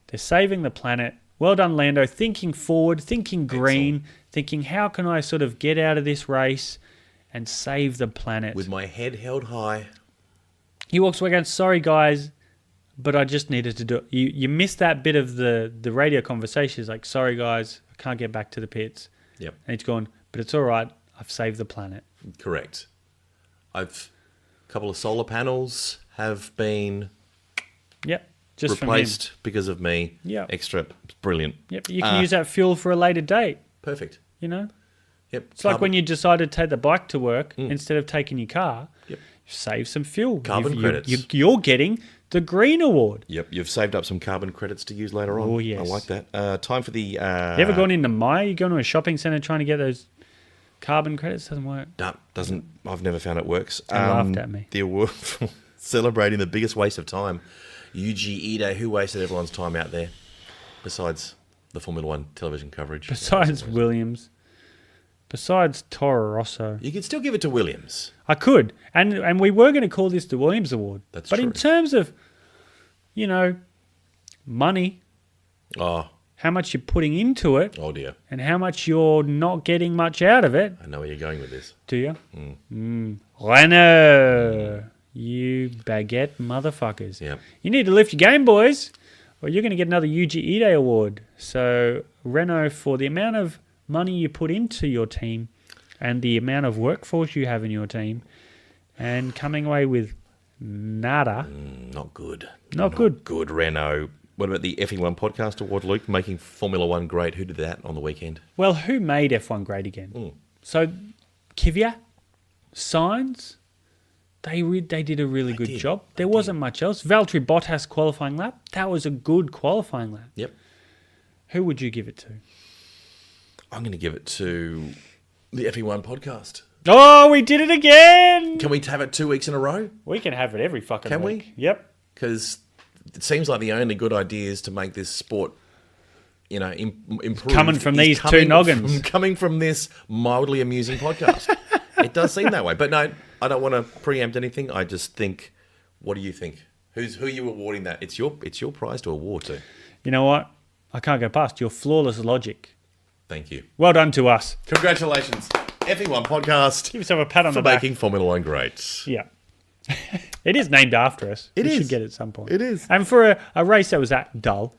Speaker 3: they're saving the planet. Well done, Lando. Thinking forward, thinking green, thinking how can I sort of get out of this race and save the planet.
Speaker 2: With my head held high.
Speaker 3: He walks away going, sorry, guys, but I just needed to do it. You missed that bit of the radio conversation. He's like, sorry, guys, I can't get back to the pits.
Speaker 2: Yep.
Speaker 3: And he's gone, but it's all right. I've saved the planet.
Speaker 2: Correct. A couple of solar panels have been
Speaker 3: Yep. Just
Speaker 2: replaced because of me.
Speaker 3: Yep.
Speaker 2: Extra. Brilliant.
Speaker 3: Yep. You can use that fuel for a later date.
Speaker 2: Perfect.
Speaker 3: Yep.
Speaker 2: It's
Speaker 3: Like when you decide to take the bike to work instead of taking your car, you save some fuel.
Speaker 2: Carbon credits.
Speaker 3: You're getting the Green Award.
Speaker 2: Yep, you've saved up some carbon credits to use later on.
Speaker 3: Oh, yes.
Speaker 2: I like that. Time for the...
Speaker 3: You ever gone into Maya? You go to a shopping centre trying to get those carbon credits? Doesn't work.
Speaker 2: No, doesn't. I've never found it works.
Speaker 3: They laughed at me.
Speaker 2: The award for celebrating the biggest waste of time. Yuji Ide, who wasted everyone's time out there, besides the Formula One television coverage.
Speaker 3: Besides Williams. Besides Toro Rosso.
Speaker 2: You could still give it to Williams.
Speaker 3: I could. And we were going to call this the Williams Award.
Speaker 2: That's
Speaker 3: but
Speaker 2: true.
Speaker 3: in terms of, money,
Speaker 2: Oh
Speaker 3: how much you're putting into it,
Speaker 2: dear.
Speaker 3: and how much you're not getting much out of it,
Speaker 2: I know where you're going with this.
Speaker 3: do you? Renault. You baguette motherfuckers.
Speaker 2: Yep.
Speaker 3: You need to lift your game, boys, or you're going to get another Yuji Ide Award. So, Renault, for the amount of money you put into your team and the amount of workforce you have in your team, and coming away with nada.
Speaker 2: Not good.
Speaker 3: Not good.
Speaker 2: Good, Renault. What about the F1 Podcast Award, Luke? Making Formula One great. Who did that on the weekend?
Speaker 3: Well, who made F1 great again? So, Kvyat, Sainz, they did a really good job. There wasn't much else. Valtteri Bottas qualifying lap. That was a good qualifying lap.
Speaker 2: Yep.
Speaker 3: Who would you give it to?
Speaker 2: I'm going to give it to the F1 Podcast.
Speaker 3: Oh, we did it again!
Speaker 2: Can we have it 2 weeks in a row?
Speaker 3: We can have it every fucking
Speaker 2: Can
Speaker 3: week.
Speaker 2: we?
Speaker 3: Yep.
Speaker 2: Because it seems like the only good idea is to make this sport, improve.
Speaker 3: Coming from these two noggins.
Speaker 2: Coming from this mildly amusing podcast. It does seem that way. But no, I don't want to preempt anything. I just think, what do you think? Who are you awarding that? It's your prize to award to.
Speaker 3: You know what? I can't go past your flawless logic.
Speaker 2: Thank you.
Speaker 3: Well done to us.
Speaker 2: Congratulations, F1 Podcast.
Speaker 3: Give yourself a pat on
Speaker 2: for
Speaker 3: the back.
Speaker 2: making Formula One great.
Speaker 3: Yeah. It is named after us.
Speaker 2: It
Speaker 3: we
Speaker 2: is.
Speaker 3: should get it at some point.
Speaker 2: It is.
Speaker 3: And for a race that was that dull,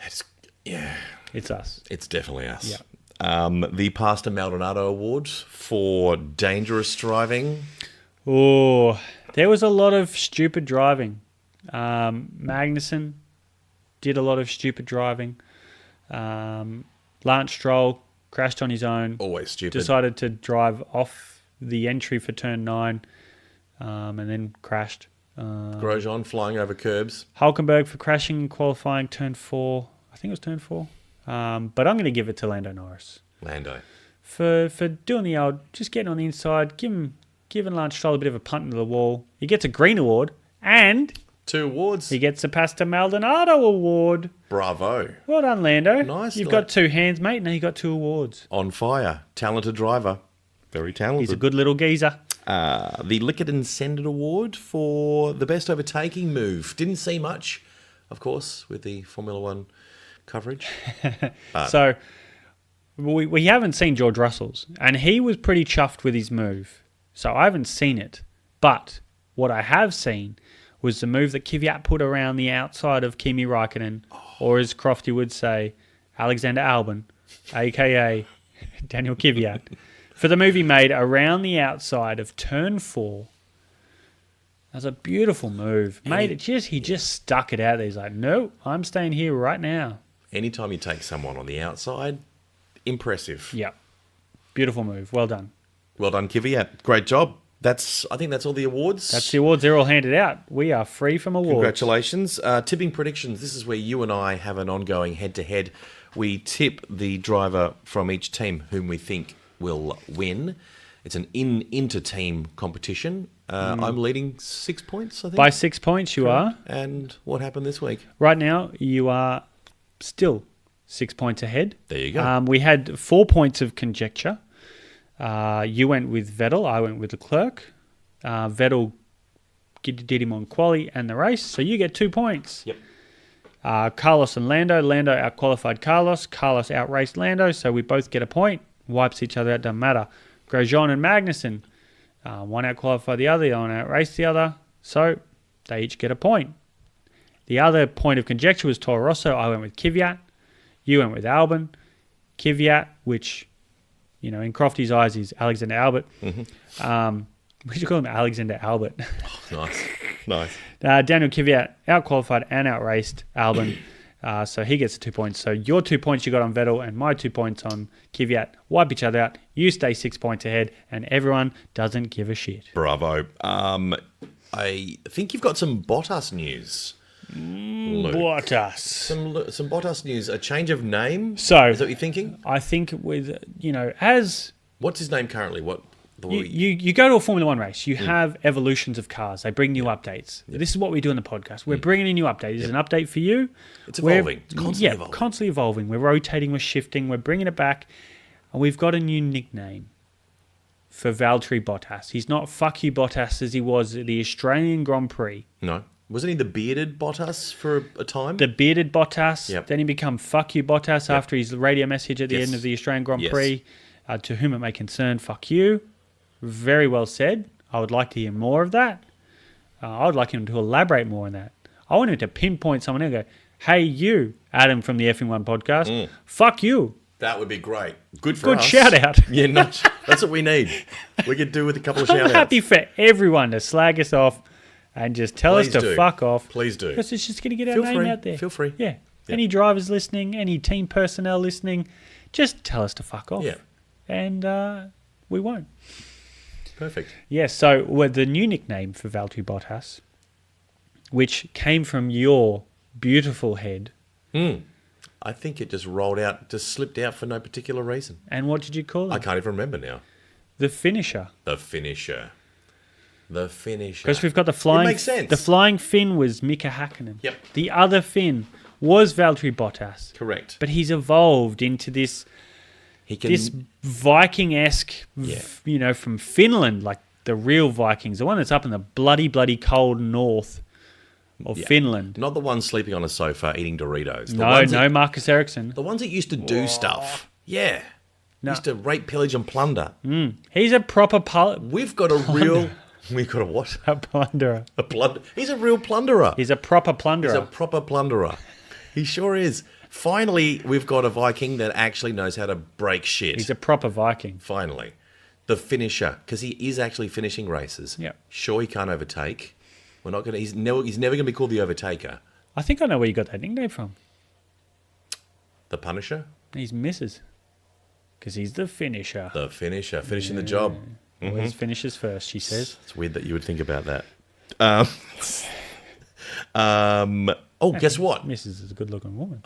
Speaker 3: it's us.
Speaker 2: It's definitely us.
Speaker 3: Yeah.
Speaker 2: The Pastor Maldonado Award for dangerous driving.
Speaker 3: Oh, there was a lot of stupid driving. Magnussen did a lot of stupid driving. Lance Stroll crashed on his own.
Speaker 2: Always stupid.
Speaker 3: Decided to drive off the entry for turn 9 and then crashed.
Speaker 2: Grosjean flying over curbs.
Speaker 3: Hulkenberg for crashing in qualifying turn 4. I think it was turn 4. But I'm going to give it to Lando Norris.
Speaker 2: Lando.
Speaker 3: For doing the old, just getting on the inside, giving Lance Stroll a bit of a punt into the wall. He gets a green award and
Speaker 2: 2 awards.
Speaker 3: he gets the Pastor Maldonado award.
Speaker 2: Bravo.
Speaker 3: Well done, Lando.
Speaker 2: Nice.
Speaker 3: You've got 2 hands, mate. Now you got 2 awards.
Speaker 2: On fire. Talented driver. Very talented.
Speaker 3: He's a good little geezer.
Speaker 2: The Lickett and Sendit Award for the best overtaking move. Didn't see much, of course, with the Formula One coverage.
Speaker 3: So we haven't seen George Russell's, and he was pretty chuffed with his move. So I haven't seen it. But what I have seen was the move that Kvyat put around the outside of Kimi Raikkonen, or as Crofty would say, Alexander Albon, a.k.a. Daniel Kvyat, for the move he made around the outside of turn 4. That was a beautiful move. He just stuck it out there. He's like, no, I'm staying here right now.
Speaker 2: Anytime you take someone on the outside, impressive.
Speaker 3: Yeah. Beautiful move. Well done.
Speaker 2: Well done, Kvyat. Great job. I think that's all the awards.
Speaker 3: That's the awards. They're all handed out. We are free from awards.
Speaker 2: Congratulations. Tipping predictions. This is where you and I have an ongoing head-to-head. We tip the driver from each team whom we think will win. It's an inter-team competition. I'm leading 6 points, I think.
Speaker 3: By 6 points, you are.
Speaker 2: And what happened this week?
Speaker 3: Right now, you are still 6 points ahead.
Speaker 2: There you go.
Speaker 3: We had 4 points of conjecture. You went with Vettel. I went with Leclerc. Vettel did him on quali and the race, so you get 2 points.
Speaker 2: Yep.
Speaker 3: Carlos and Lando. Lando outqualified Carlos. Carlos outraced Lando, so we both get a point. Wipes each other out, doesn't matter. Grosjean and Magnussen. One outqualified the other, one outraced the other, so they each get a point. The other point of conjecture was Toro Rosso. I went with Kvyat. You went with Albon. Kvyat, which, in Crofty's eyes is Alexander Albert. Mm-hmm. We should call him Alexander Albert.
Speaker 2: Oh, nice.
Speaker 3: Daniel Kvyat outqualified and outraced Albon. So he gets 2 points. So your 2 points you got on Vettel and my 2 points on Kvyat wipe each other out. You stay 6 points ahead and everyone doesn't give a shit.
Speaker 2: Bravo. I think you've got some Bottas news.
Speaker 3: Bottas.
Speaker 2: Some Bottas news. A change of name?
Speaker 3: So,
Speaker 2: is that what you're thinking?
Speaker 3: I think with, as...
Speaker 2: What's his name currently?
Speaker 3: You go to a Formula One race, you have evolutions of cars. They bring new updates. This is what we do in the podcast. We're bringing in new updates. There's an update for you.
Speaker 2: It's evolving. It's constantly evolving.
Speaker 3: Constantly evolving. We're rotating, we're shifting, we're bringing it back. And we've got a new nickname for Valtteri Bottas. He's not fuck you Bottas as he was at the Australian Grand Prix.
Speaker 2: No. Wasn't he the bearded Bottas for a time?
Speaker 3: The bearded Bottas.
Speaker 2: Yep.
Speaker 3: Then he became fuck you Bottas after his radio message at the end of the Australian Grand Prix. To whom it may concern, fuck you. Very well said. I would like to hear more of that. I would like him to elaborate more on that. I want him to pinpoint someone and go, hey, you, Adam from the F1 podcast, fuck you.
Speaker 2: That would be great. Good for us.
Speaker 3: Good shout out.
Speaker 2: Yeah, that's what we need. We could do with a couple of shout outs.
Speaker 3: I'm happy for everyone to slag us off and just tell us to fuck off.
Speaker 2: Please do.
Speaker 3: Because it's just going to get our name out there.
Speaker 2: Feel free.
Speaker 3: Yeah. Any drivers listening, any team personnel listening, just tell us to fuck off.
Speaker 2: Yeah.
Speaker 3: And we won't.
Speaker 2: Perfect.
Speaker 3: Yeah, so the new nickname for Valtteri Bottas, which came from your beautiful head.
Speaker 2: I think it just rolled out, just slipped out for no particular reason.
Speaker 3: And what did you call it?
Speaker 2: I can't even remember now.
Speaker 3: The finisher.
Speaker 2: The finisher.
Speaker 3: Because we've got the flying...
Speaker 2: It makes sense.
Speaker 3: The flying Finn was Mika Hakkinen.
Speaker 2: Yep.
Speaker 3: The other Finn was Valtteri Bottas.
Speaker 2: Correct.
Speaker 3: But he's evolved into this... This Viking-esque, from Finland, like the real Vikings, the one that's up in the bloody cold north of Finland.
Speaker 2: Not the one sleeping on a sofa eating Doritos.
Speaker 3: No, Marcus Ericsson.
Speaker 2: The ones that used to do stuff. Yeah.
Speaker 3: No.
Speaker 2: Used to rape, pillage and plunder.
Speaker 3: He's a proper...
Speaker 2: We've got a real... We've got a what?
Speaker 3: A plunderer.
Speaker 2: He's a real plunderer.
Speaker 3: He's a proper plunderer.
Speaker 2: He's a proper plunderer. He sure is. Finally, we've got a Viking that actually knows how to break shit.
Speaker 3: He's a proper Viking.
Speaker 2: Finally. The finisher, because he is actually finishing races.
Speaker 3: Yeah.
Speaker 2: Sure, he can't overtake. We're not going to. He's never going to be called the overtaker.
Speaker 3: I think I know where you got that nickname from.
Speaker 2: The Punisher?
Speaker 3: He's Mrs. Because he's the finisher.
Speaker 2: The finisher, finishing the job.
Speaker 3: Always finishes first, she says.
Speaker 2: It's weird that you would think about that. Guess what?
Speaker 3: Mrs. is a good-looking woman.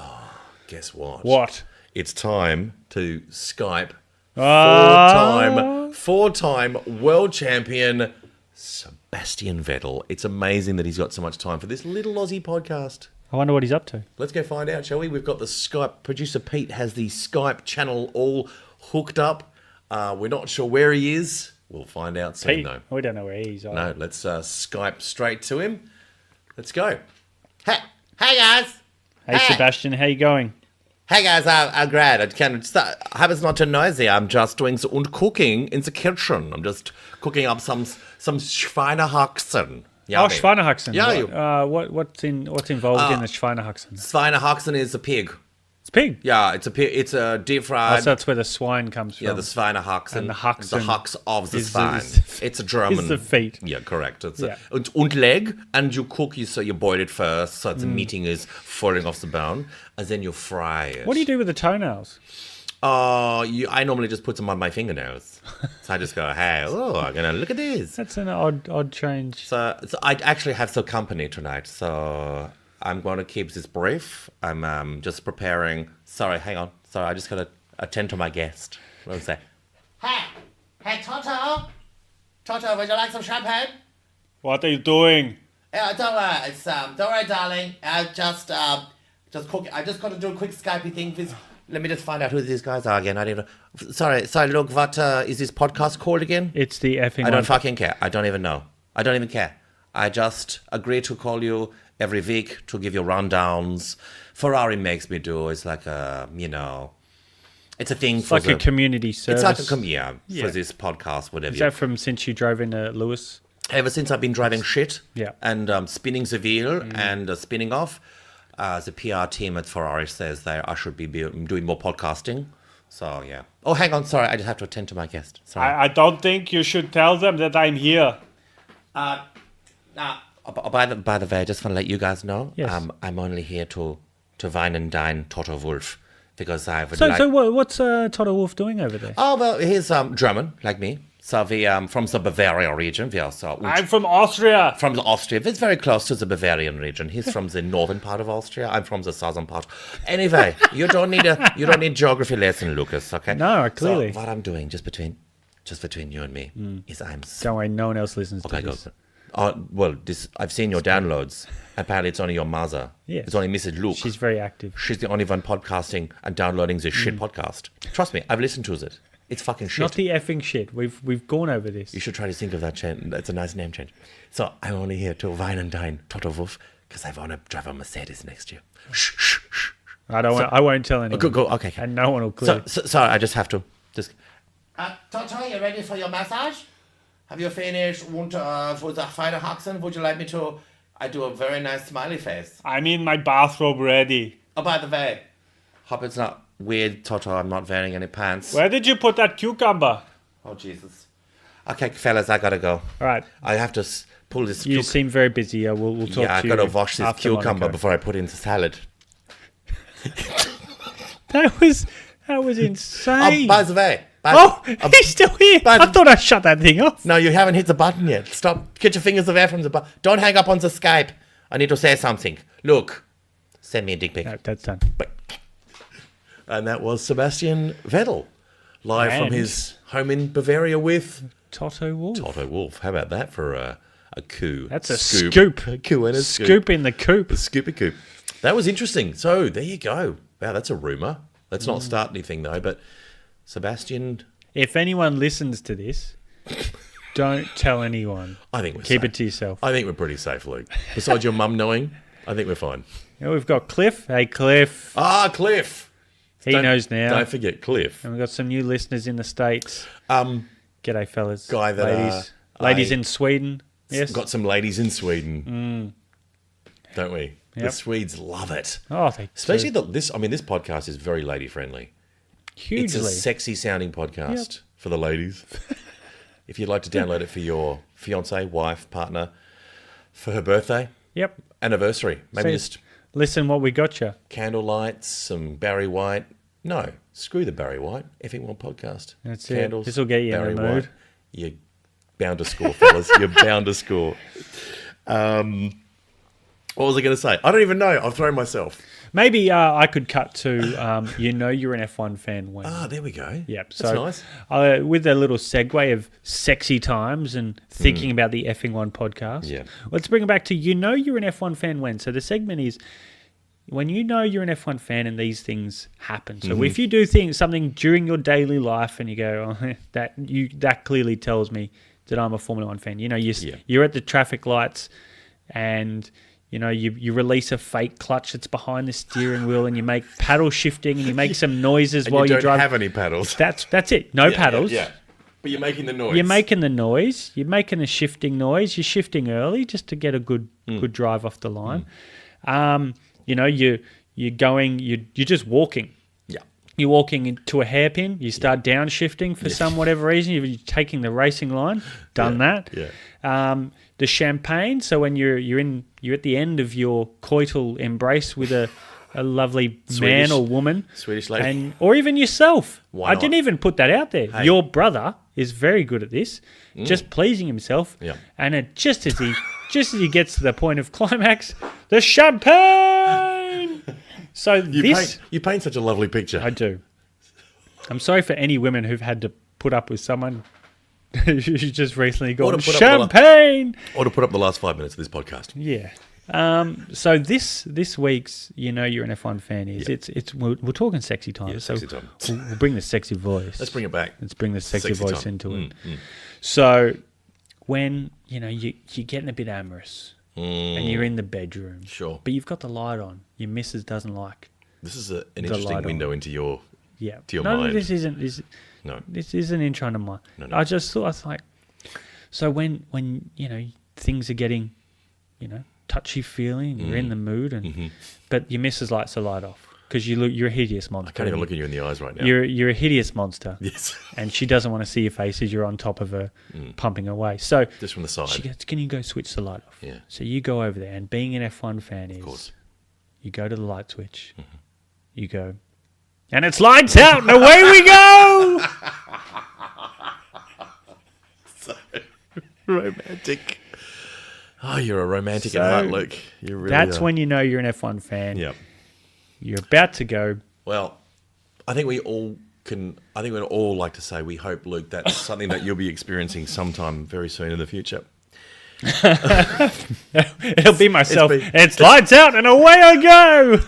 Speaker 2: Guess what?
Speaker 3: What?
Speaker 2: It's time to Skype
Speaker 3: Ah.
Speaker 2: four-time world champion Sebastian Vettel. It's amazing that he's got so much time for this little Aussie podcast.
Speaker 3: I wonder what he's up to.
Speaker 2: Let's go find out, shall we? We've got the Skype. Producer Pete has the Skype channel all hooked up. We're not sure where he is. We'll find out soon,
Speaker 3: Pete,
Speaker 2: though.
Speaker 3: we don't know where he's on.
Speaker 2: No, let's Skype straight to him. Let's go. Hey guys.
Speaker 3: Hey, Sebastian, how you going?
Speaker 2: Hey guys, I'm great. I hope it's not too noisy. I'm just doing some cooking in the kitchen. I'm just cooking up some Schweinehaxen.
Speaker 3: Oh, Schweinehaxen.
Speaker 2: Yeah.
Speaker 3: What's involved in the Schweinehaxen?
Speaker 2: Schweinehaxen is a pig.
Speaker 3: It's pig.
Speaker 2: Yeah, it's a deep fried.
Speaker 3: So that's where the swine comes from.
Speaker 2: Yeah, the Schweinehaxen.
Speaker 3: And the Haxen
Speaker 2: The hux of the
Speaker 3: is
Speaker 2: swine. It's a German.
Speaker 3: Is the feet.
Speaker 2: Yeah, correct. It's
Speaker 3: Yeah.
Speaker 2: and leg, and you cook it, so you boil it first, so the meating is falling off the bone, and then you fry it.
Speaker 3: What do you do with the toenails?
Speaker 2: I normally just put them on my fingernails. So I just go, hey, I'm gonna look at this.
Speaker 3: That's an odd change.
Speaker 2: So I actually have some company tonight, so I'm going to keep this brief. I'm just preparing. Sorry, hang on. Sorry, I just got to attend to my guest. What was that?
Speaker 4: Hey, Toto. Toto, would you like some champagne?
Speaker 3: What are you doing?
Speaker 4: Yeah, don't worry. Don't worry, darling. I just cook. I just got to do a quick Skypey thing.
Speaker 2: Let me just find out who these guys are again. I don't even. Sorry. Look, what is this podcast called again?
Speaker 3: It's the effing.
Speaker 2: I don't fucking care. I don't even know. I don't even care. I just agreed to call you every week to give you rundowns. Ferrari makes me do. It's like it's a thing.
Speaker 3: It's like a community service.
Speaker 2: It's like for this podcast, whatever.
Speaker 3: Is that from since you drove into Lewis?
Speaker 2: Ever since I've been driving shit.
Speaker 3: Yeah.
Speaker 2: And spinning the wheel and spinning off. The PR team at Ferrari says I should be doing more podcasting. So, yeah. Oh, hang on. Sorry, I just have to attend to my guest. Sorry.
Speaker 3: I don't think you should tell them that I'm here.
Speaker 2: By the way, I just want to let you guys know.
Speaker 3: Yes.
Speaker 2: I'm only here to wine and dine Toto Wolff because I would
Speaker 3: So what's Toto Wolff doing over there?
Speaker 2: Oh, well, he's German, like me. So we from the Bavaria region. We also
Speaker 3: I'm from Austria.
Speaker 2: From Austria. It's very close to the Bavarian region. He's from the northern part of Austria. I'm from the southern part. Anyway, you don't need geography lesson, Lucas. Okay?
Speaker 3: No, clearly.
Speaker 2: So what I'm doing, just between you and me, is
Speaker 3: Don't worry, no one else listens to this.
Speaker 2: Well, I've seen your downloads. Apparently, it's only your mother.
Speaker 3: Yes.
Speaker 2: It's only Mrs. Luke.
Speaker 3: She's very active.
Speaker 2: She's the only one podcasting and downloading this shit podcast. Trust me, I've listened to it. It's fucking shit.
Speaker 3: Not the effing shit. We've gone over this.
Speaker 2: You should try to think of that change. That's a nice name change. So I'm only here to wine and dine Toto Wolff because I want to drive a Mercedes next year. Shh, shh, shh.
Speaker 3: I won't tell anyone.
Speaker 2: Go. Okay.
Speaker 3: And no one will clear.
Speaker 2: Sorry, I just have to.
Speaker 4: Toto, you ready for your massage? Have you finished for the final Haxen? Would you like me to? I do a very nice smiley face.
Speaker 3: I'm in my bathrobe ready.
Speaker 4: Oh, by the way,
Speaker 2: Hope it's not weird, Toto. I'm not wearing any pants.
Speaker 3: Where did you put that cucumber?
Speaker 2: Oh, Jesus. Okay, fellas, I gotta go.
Speaker 3: All right.
Speaker 2: I have to pull this.
Speaker 3: You seem very busy. We'll talk to you.
Speaker 2: Yeah, I gotta wash this
Speaker 3: after
Speaker 2: cucumber
Speaker 3: Monaco.
Speaker 2: before I put it into salad.
Speaker 3: That was insane.
Speaker 2: Oh, by the way.
Speaker 3: He's still here. I thought I shut that thing off.
Speaker 2: No, you haven't hit the button yet. Stop. Get your fingers away from the button. Don't hang up on the Skype. I need to say something. Look, send me a dick pic.
Speaker 3: No, that's done.
Speaker 2: And that was Sebastian Vettel, live from
Speaker 3: And-
Speaker 2: his home in Bavaria with
Speaker 3: Toto Wolff.
Speaker 2: Toto Wolff. How about that for a coup?
Speaker 3: That's a scoop.
Speaker 2: A coup and a scoop.
Speaker 3: Scoop in the coop.
Speaker 2: A scoopy coup. That was interesting. So there you go. Wow, that's a rumour. Let's not start anything though, but Sebastian...
Speaker 3: If anyone listens to this, don't tell anyone.
Speaker 2: I think we're
Speaker 3: Keep
Speaker 2: safe.
Speaker 3: it to yourself.
Speaker 2: I think we're pretty safe, Luke. Besides your mum knowing, I think we're fine.
Speaker 3: Yeah, we've got Cliff. Hey, Cliff.
Speaker 2: Ah, Cliff.
Speaker 3: He knows now.
Speaker 2: Don't forget Cliff.
Speaker 3: And we've got some new listeners in the States. G'day, fellas.
Speaker 2: Guy that,
Speaker 3: ladies in Sweden. Yes.
Speaker 2: Got some ladies in Sweden. Don't we? The
Speaker 3: Yep.
Speaker 2: Swedes love it.
Speaker 3: Oh, they
Speaker 2: Especially
Speaker 3: do.
Speaker 2: this podcast is very lady friendly.
Speaker 3: Hugely.
Speaker 2: It's a sexy sounding podcast for the ladies. If you'd like to download it for your fiance, wife, partner, for her birthday,
Speaker 3: Yep.
Speaker 2: anniversary, maybe
Speaker 3: See,
Speaker 2: just
Speaker 3: listen what we got you.
Speaker 2: candle lights, some Barry White. No, screw the Barry White. F1 podcast.
Speaker 3: That's it. This'll get you in the mood.
Speaker 2: White. You're bound to score, fellas. You're bound to score. What was I going to say? I don't even know. I've thrown myself.
Speaker 3: Maybe I could cut to, you're an F1 fan when.
Speaker 2: Ah, there we go.
Speaker 3: Yep.
Speaker 2: That's
Speaker 3: So
Speaker 2: nice.
Speaker 3: with a little segue of sexy times and thinking about the F1 podcast,
Speaker 2: Yeah.
Speaker 3: let's bring it back to you're an F1 fan when. So the segment is when you know you're an F1 fan and these things happen. So if you do something during your daily life and you go, oh, that clearly tells me that I'm a Formula 1 fan. You know, you're at the traffic lights and... You know, you release a fake clutch that's behind the steering wheel, and you make paddle shifting, and you make some noises
Speaker 2: And
Speaker 3: while
Speaker 2: you
Speaker 3: you
Speaker 2: don't
Speaker 3: drive.
Speaker 2: have any paddles.
Speaker 3: That's it. No paddles.
Speaker 2: Yeah. But you're making the noise.
Speaker 3: You're making the noise. You're making a shifting noise. You're shifting early just to get a good drive off the line. You you're just walking.
Speaker 2: Yeah.
Speaker 3: You're walking into a hairpin. You start downshifting for some whatever reason. You're taking the racing line. Done that.
Speaker 2: Yeah.
Speaker 3: The champagne. So when you're at the end of your coital embrace with a lovely
Speaker 2: Swedish-
Speaker 3: man or woman,
Speaker 2: Swedish lady.
Speaker 3: or even yourself.
Speaker 2: Why
Speaker 3: I
Speaker 2: not?
Speaker 3: didn't even put that out there.
Speaker 2: Hey.
Speaker 3: Your brother is very good at this, just pleasing himself.
Speaker 2: Yeah.
Speaker 3: And just as he gets to the point of climax, the champagne. So
Speaker 2: You paint such a lovely picture.
Speaker 3: I do. I'm sorry for any women who've had to put up with someone who's just recently gone
Speaker 2: to put up
Speaker 3: champagne.
Speaker 2: Or to put up the last 5 minutes of this podcast.
Speaker 3: Yeah. So this week's you're an F1 fan is we're talking sexy time.
Speaker 2: Yeah,
Speaker 3: so
Speaker 2: sexy time.
Speaker 3: We'll bring the sexy voice.
Speaker 2: Let's bring it back.
Speaker 3: Let's bring the sexy
Speaker 2: Sexy
Speaker 3: voice
Speaker 2: time.
Speaker 3: into it. So when you're getting a bit amorous and you're in the bedroom,
Speaker 2: Sure.
Speaker 3: but you've got the light on, your missus doesn't like.
Speaker 2: This is an
Speaker 3: light
Speaker 2: interesting
Speaker 3: on.
Speaker 2: window into your
Speaker 3: Yeah.
Speaker 2: to your
Speaker 3: no,
Speaker 2: mind.
Speaker 3: this isn't. This isn't in trying to mind.
Speaker 2: No.
Speaker 3: I just thought I was like, so when things are getting, touchy feeling, you're in the mood, and but your missus likes the light off because you're a hideous monster.
Speaker 2: I can't even look at you in the eyes right now.
Speaker 3: You're a hideous monster.
Speaker 2: Yes.
Speaker 3: And she doesn't want to see your face as you're on top of her, pumping away. So
Speaker 2: Just from the side.
Speaker 3: she goes, "Can you go switch the light off?"
Speaker 2: Yeah.
Speaker 3: So you go over there, and being an F1 fan
Speaker 2: course.
Speaker 3: is, you go to the light switch, you go, and it's lights out, and away we go.
Speaker 2: So romantic. Oh, you're a romantic
Speaker 3: So
Speaker 2: at heart, Luke. You really
Speaker 3: That's
Speaker 2: are.
Speaker 3: when you know you're an F1 fan.
Speaker 2: Yeah.
Speaker 3: You're about to go.
Speaker 2: Well, I think we'd all like to say we hope, Luke, that's something that you'll be experiencing sometime very soon in the future.
Speaker 3: It'll be myself.
Speaker 2: It's
Speaker 3: It's lights out, and away I go.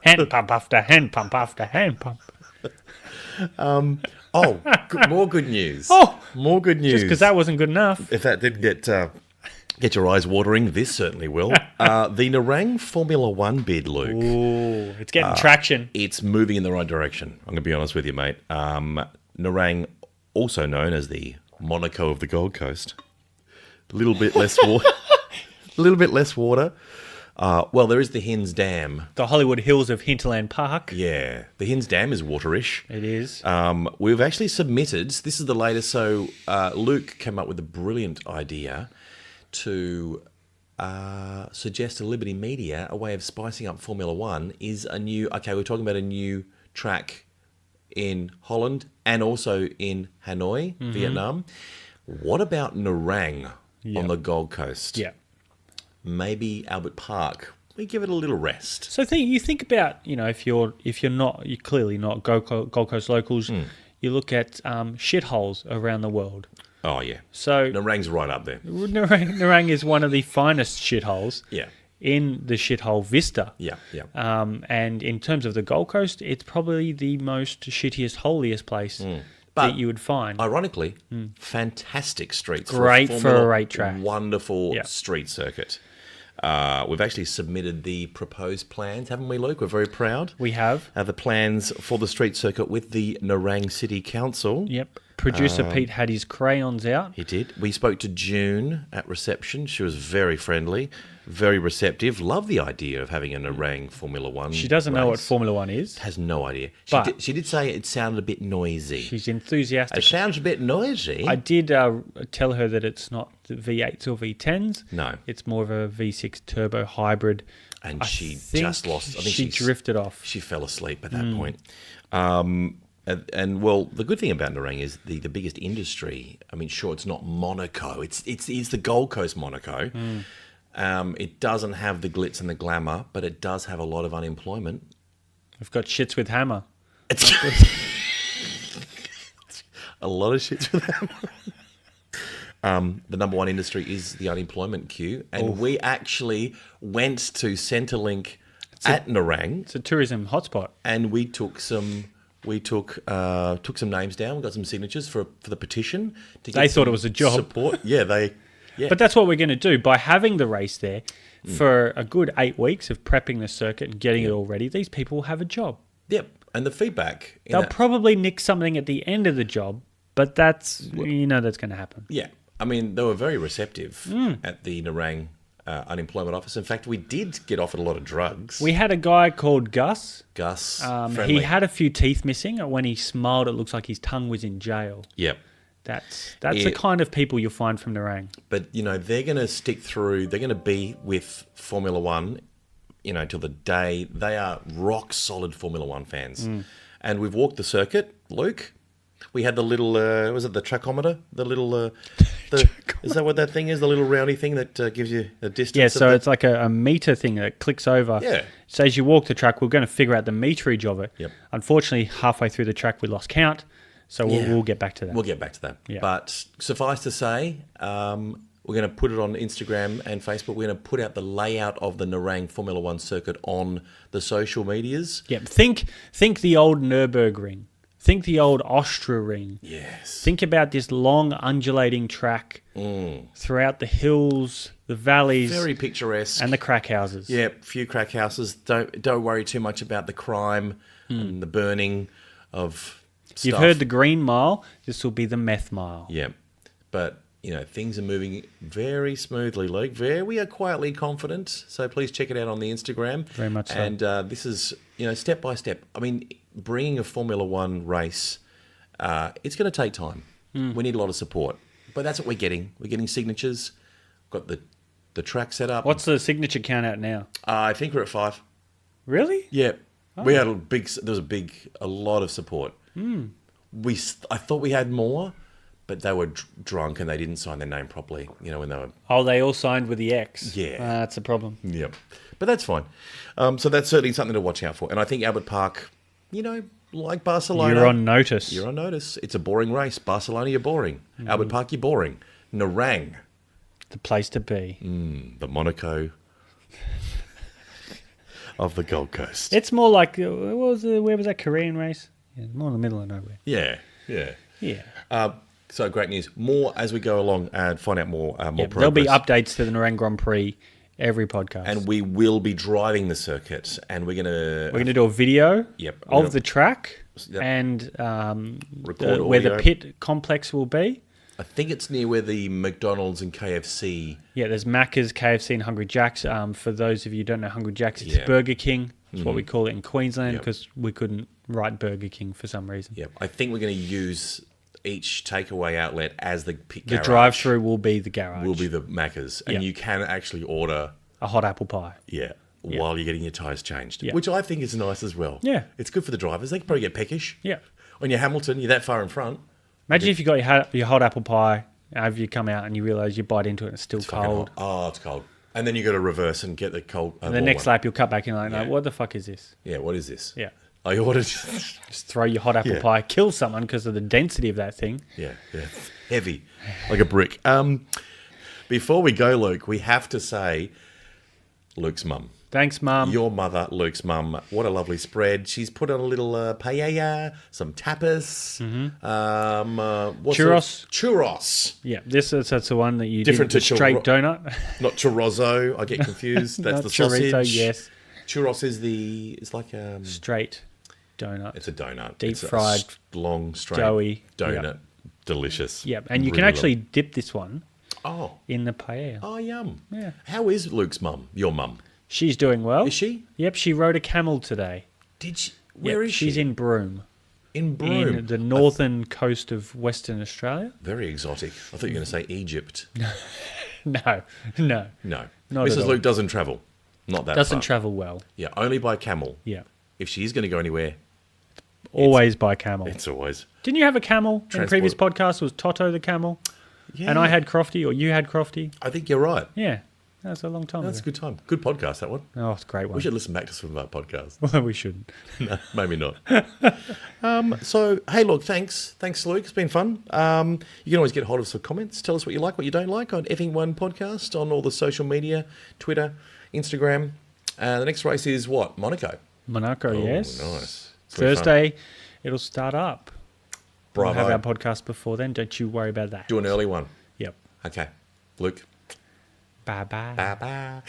Speaker 3: Hand pump after hand pump after hand pump.
Speaker 2: More good news.
Speaker 3: Oh,
Speaker 2: More good news.
Speaker 3: just because that wasn't good enough.
Speaker 2: If that didn't get your eyes watering, this certainly will. The Nerang Formula One bid, Luke.
Speaker 3: Ooh, it's getting traction.
Speaker 2: It's moving in the right direction. I'm going to be honest with you, mate. Nerang, also known as the Monaco of the Gold Coast, a little bit less water. A little bit less water. Well, there is the Hinds Dam.
Speaker 3: The Hollywood Hills of Hinterland Park.
Speaker 2: Yeah, the Hinds Dam is waterish.
Speaker 3: It is.
Speaker 2: We've actually submitted. This is the latest. So Luke came up with a brilliant idea to suggest to Liberty Media a way of spicing up Formula One is a new. Okay, we're talking about a new track in Holland and also in Hanoi, Vietnam. What about Nerang on the Gold Coast?
Speaker 3: Yeah.
Speaker 2: Maybe Albert Park. We give it a little rest.
Speaker 3: So you think about, if you're clearly not Gold Coast locals, you look at shitholes around the world.
Speaker 2: Oh yeah.
Speaker 3: So
Speaker 2: Nerang's right up there.
Speaker 3: Nerang is one of the finest shitholes.
Speaker 2: Yeah.
Speaker 3: In the shithole Vista.
Speaker 2: Yeah.
Speaker 3: And in terms of the Gold Coast, it's probably the most shittiest, holiest place that you would find.
Speaker 2: Ironically, fantastic streets.
Speaker 3: Great for a
Speaker 2: Formula
Speaker 3: race track.
Speaker 2: Wonderful
Speaker 3: Yeah.
Speaker 2: street circuit. We've actually submitted the proposed plans, haven't we, Luke? We're very proud.
Speaker 3: We have.
Speaker 2: The plans for the street circuit with the Nerang City Council.
Speaker 3: Yep. Producer Pete had his crayons out.
Speaker 2: He did. We spoke to June at reception. She was very friendly, very receptive. Loved the idea of having a Nerang Formula One.
Speaker 3: She doesn't know what
Speaker 2: race.
Speaker 3: Formula One is.
Speaker 2: Has no idea.
Speaker 3: But-
Speaker 2: She did say it sounded a bit noisy.
Speaker 3: She's enthusiastic.
Speaker 2: It sounds a bit noisy.
Speaker 3: I did tell her that it's not the V8s or V10s.
Speaker 2: No.
Speaker 3: It's more of a V6 turbo hybrid.
Speaker 2: And
Speaker 3: I
Speaker 2: she
Speaker 3: think
Speaker 2: just lost. I think
Speaker 3: she drifted off.
Speaker 2: She fell asleep at that point. And well, the good thing about Nerang is the biggest industry. I mean, sure, it's not Monaco. It's the Gold Coast Monaco. It doesn't have the glitz and the glamour, but it does have a lot of unemployment.
Speaker 3: I've got shits with hammer.
Speaker 2: It's a lot of shit for them. The number one industry is the unemployment queue, and we actually went to Centrelink at Nerang,
Speaker 3: It's a tourism hotspot.
Speaker 2: and we took some names down. We got some signatures for the petition. To get
Speaker 3: They thought
Speaker 2: some
Speaker 3: it was a job.
Speaker 2: support. Yeah,
Speaker 3: But that's what we're going to do. By having the race there for a good 8 weeks of prepping the circuit and getting it all ready, these people will have a job.
Speaker 2: Yep. And the feedback.
Speaker 3: They'll probably nick something at the end of the job, but that's going to happen.
Speaker 2: Yeah. I mean, they were very receptive at the Nerang unemployment office. In fact, we did get offered a lot of drugs.
Speaker 3: We had a guy called Gus.
Speaker 2: Gus,
Speaker 3: He
Speaker 2: friendly.
Speaker 3: had a few teeth missing. When he smiled, it looks like his tongue was in jail.
Speaker 2: Yep.
Speaker 3: That's the kind of people you'll find from Nerang.
Speaker 2: But, you know, they're going to stick through. They're going to be with Formula One, you know, till the day. They are rock solid Formula One fans. And we've walked the circuit, Luke. We had the little, was it the trachometer? The little, is that what that thing is? The little roundy thing that gives you a distance?
Speaker 3: Yeah, so it's like a meter thing that clicks over.
Speaker 2: Yeah.
Speaker 3: So as you walk the track, we're going to figure out the meterage of it.
Speaker 2: Yep.
Speaker 3: Unfortunately, halfway through the track, we lost count. So we'll get back to that.
Speaker 2: We'll get back to that.
Speaker 3: Yeah.
Speaker 2: But suffice to say, we're going to put it on Instagram and Facebook. We're going to put out the layout of the Nerang Formula One circuit on the social medias.
Speaker 3: Yeah, think the old Nürburgring. Think the old Austria Ring.
Speaker 2: Yes.
Speaker 3: Think about this long undulating track throughout the hills, the valleys,
Speaker 2: Very picturesque.
Speaker 3: and the crack houses.
Speaker 2: Yeah, few crack houses. Don't worry too much about the crime and the burning of stuff.
Speaker 3: You've heard the Green Mile. This will be the Meth Mile.
Speaker 2: Yeah, but you know things are moving very smoothly, Luke. We are quietly confident. So please check it out on the Instagram.
Speaker 3: Very much so.
Speaker 2: And this is step by step. I mean, bringing a Formula One race, it's going to take time. We need a lot of support, but that's what we're getting. We're getting signatures. Got the track set up.
Speaker 3: What's the signature count out now?
Speaker 2: I think we're at 5.
Speaker 3: Really?
Speaker 2: Yeah, we had there was a lot of support. I thought we had more, but they were drunk and they didn't sign their name properly. You know when they were.
Speaker 3: Oh, they all signed with the X.
Speaker 2: Yeah.
Speaker 3: That's a problem.
Speaker 2: Yep, but that's fine. So that's certainly something to watch out for. And I think Albert Park, like Barcelona,
Speaker 3: You're on notice.
Speaker 2: You're on notice. It's a boring race. Barcelona, you're boring. Albert Park, you're boring. Nerang,
Speaker 3: The place to be.
Speaker 2: the Monaco of the Gold Coast.
Speaker 3: It's more like where was that Korean race? Yeah, more in the middle of nowhere.
Speaker 2: Yeah.
Speaker 3: Yeah.
Speaker 2: So great news. More as we go along and find out more progress.
Speaker 3: There'll be updates to the Nerang Grand Prix every podcast.
Speaker 2: And we will be driving the circuit, and we're gonna
Speaker 3: do a video
Speaker 2: Yep.
Speaker 3: of the track
Speaker 2: Yep.
Speaker 3: and
Speaker 2: Record
Speaker 3: where the
Speaker 2: audio.
Speaker 3: pit complex will be.
Speaker 2: I think it's near where the McDonald's and KFC.
Speaker 3: Yeah, there's Macca's, KFC, and Hungry Jack's. For those of you who don't know Hungry Jack's, it's
Speaker 2: Yeah.
Speaker 3: Burger King. That's what we call it in Queensland
Speaker 2: Yep.
Speaker 3: because we couldn't write Burger King for some reason.
Speaker 2: Yep. I think we're going to use each takeaway outlet as the pit
Speaker 3: The
Speaker 2: garage.
Speaker 3: drive-through will be the garage.
Speaker 2: will be the Macca's, and
Speaker 3: Yep.
Speaker 2: you can actually order.
Speaker 3: a hot apple pie.
Speaker 2: While you're getting your tyres changed,
Speaker 3: Yeah.
Speaker 2: which I think is nice as well.
Speaker 3: Yeah.
Speaker 2: It's good for the drivers. They can probably get peckish.
Speaker 3: Yeah.
Speaker 2: When you're Hamilton, you're that far in front.
Speaker 3: Imagine if you got your hot apple pie, have you come out and you realise you bite into it and it's still
Speaker 2: Fucking
Speaker 3: cold.
Speaker 2: hot. Oh, it's cold. And then you got to reverse and get the cold.
Speaker 3: And the next lap you'll cut back in like, no,
Speaker 2: Yeah.
Speaker 3: what the fuck is this?
Speaker 2: Yeah, what is this?
Speaker 3: Yeah.
Speaker 2: I ordered.
Speaker 3: Just throw your hot apple
Speaker 2: Yeah.
Speaker 3: pie, kill someone because of the density of that thing.
Speaker 2: Yeah. Heavy, like a brick. Before we go, Luke, we have to say Luke's mum.
Speaker 3: Thanks, Mum.
Speaker 2: Your mother, Luke's mum, what a lovely spread. She's put on a little paella, some tapas,
Speaker 3: Churros.
Speaker 2: Churros.
Speaker 3: Yeah, that's the one that you
Speaker 2: Different
Speaker 3: did,
Speaker 2: to
Speaker 3: the straight
Speaker 2: churro-
Speaker 3: donut.
Speaker 2: Not chorizo. I get confused. That's
Speaker 3: Not
Speaker 2: the
Speaker 3: chorizo,
Speaker 2: sausage.
Speaker 3: yes.
Speaker 2: Churros is it's like
Speaker 3: Straight donut.
Speaker 2: it's a donut.
Speaker 3: Deep
Speaker 2: It's
Speaker 3: fried,
Speaker 2: long, straight
Speaker 3: doughy.
Speaker 2: donut.
Speaker 3: Yep.
Speaker 2: Delicious.
Speaker 3: Yeah, and you can
Speaker 2: Really
Speaker 3: actually dip this one
Speaker 2: Oh.
Speaker 3: in the paella.
Speaker 2: Oh, yum.
Speaker 3: Yeah.
Speaker 2: How is Luke's mum? Your mum?
Speaker 3: She's doing well.
Speaker 2: Is she?
Speaker 3: Yep, she rode a camel today.
Speaker 2: Did she? Where is she?
Speaker 3: She's in Broome.
Speaker 2: In Broome.
Speaker 3: In the northern coast of Western Australia.
Speaker 2: Very exotic. I thought you were going to say Egypt.
Speaker 3: No.
Speaker 2: No.
Speaker 3: Not
Speaker 2: Mrs.
Speaker 3: at all.
Speaker 2: Luke doesn't travel. Not that
Speaker 3: Doesn't
Speaker 2: far.
Speaker 3: travel well.
Speaker 2: Yeah, only by camel.
Speaker 3: Yeah.
Speaker 2: If she's going to go anywhere,
Speaker 3: Always by camel.
Speaker 2: it's always.
Speaker 3: Didn't you have a camel in the previous
Speaker 2: Transport.
Speaker 3: podcast? Was Toto the camel?
Speaker 2: Yeah.
Speaker 3: And I had Crofty, or you had Crofty?
Speaker 2: I think you're right.
Speaker 3: Yeah. That was a long time
Speaker 2: That's a
Speaker 3: ago.
Speaker 2: good time. Good podcast, that one.
Speaker 3: Oh, it's a great one.
Speaker 2: We should listen back to some of our podcasts.
Speaker 3: Well, we shouldn't.
Speaker 2: No, maybe not. So, hey, look, thanks. Thanks, Luke. It's been fun. You can always get hold of some comments. Tell us what you like, what you don't like on F1 Podcast, on all the social media, Twitter, Instagram. The next race is what? Monaco.
Speaker 3: Monaco, yes.
Speaker 2: Oh, nice. It's gonna be fun.
Speaker 3: Thursday, it'll start up.
Speaker 2: Bravo.
Speaker 3: We'll have our podcast before then. Don't you worry about that.
Speaker 2: Do an early one.
Speaker 3: Yep.
Speaker 2: Okay. Luke.
Speaker 3: Bye-bye.
Speaker 2: Bye-bye.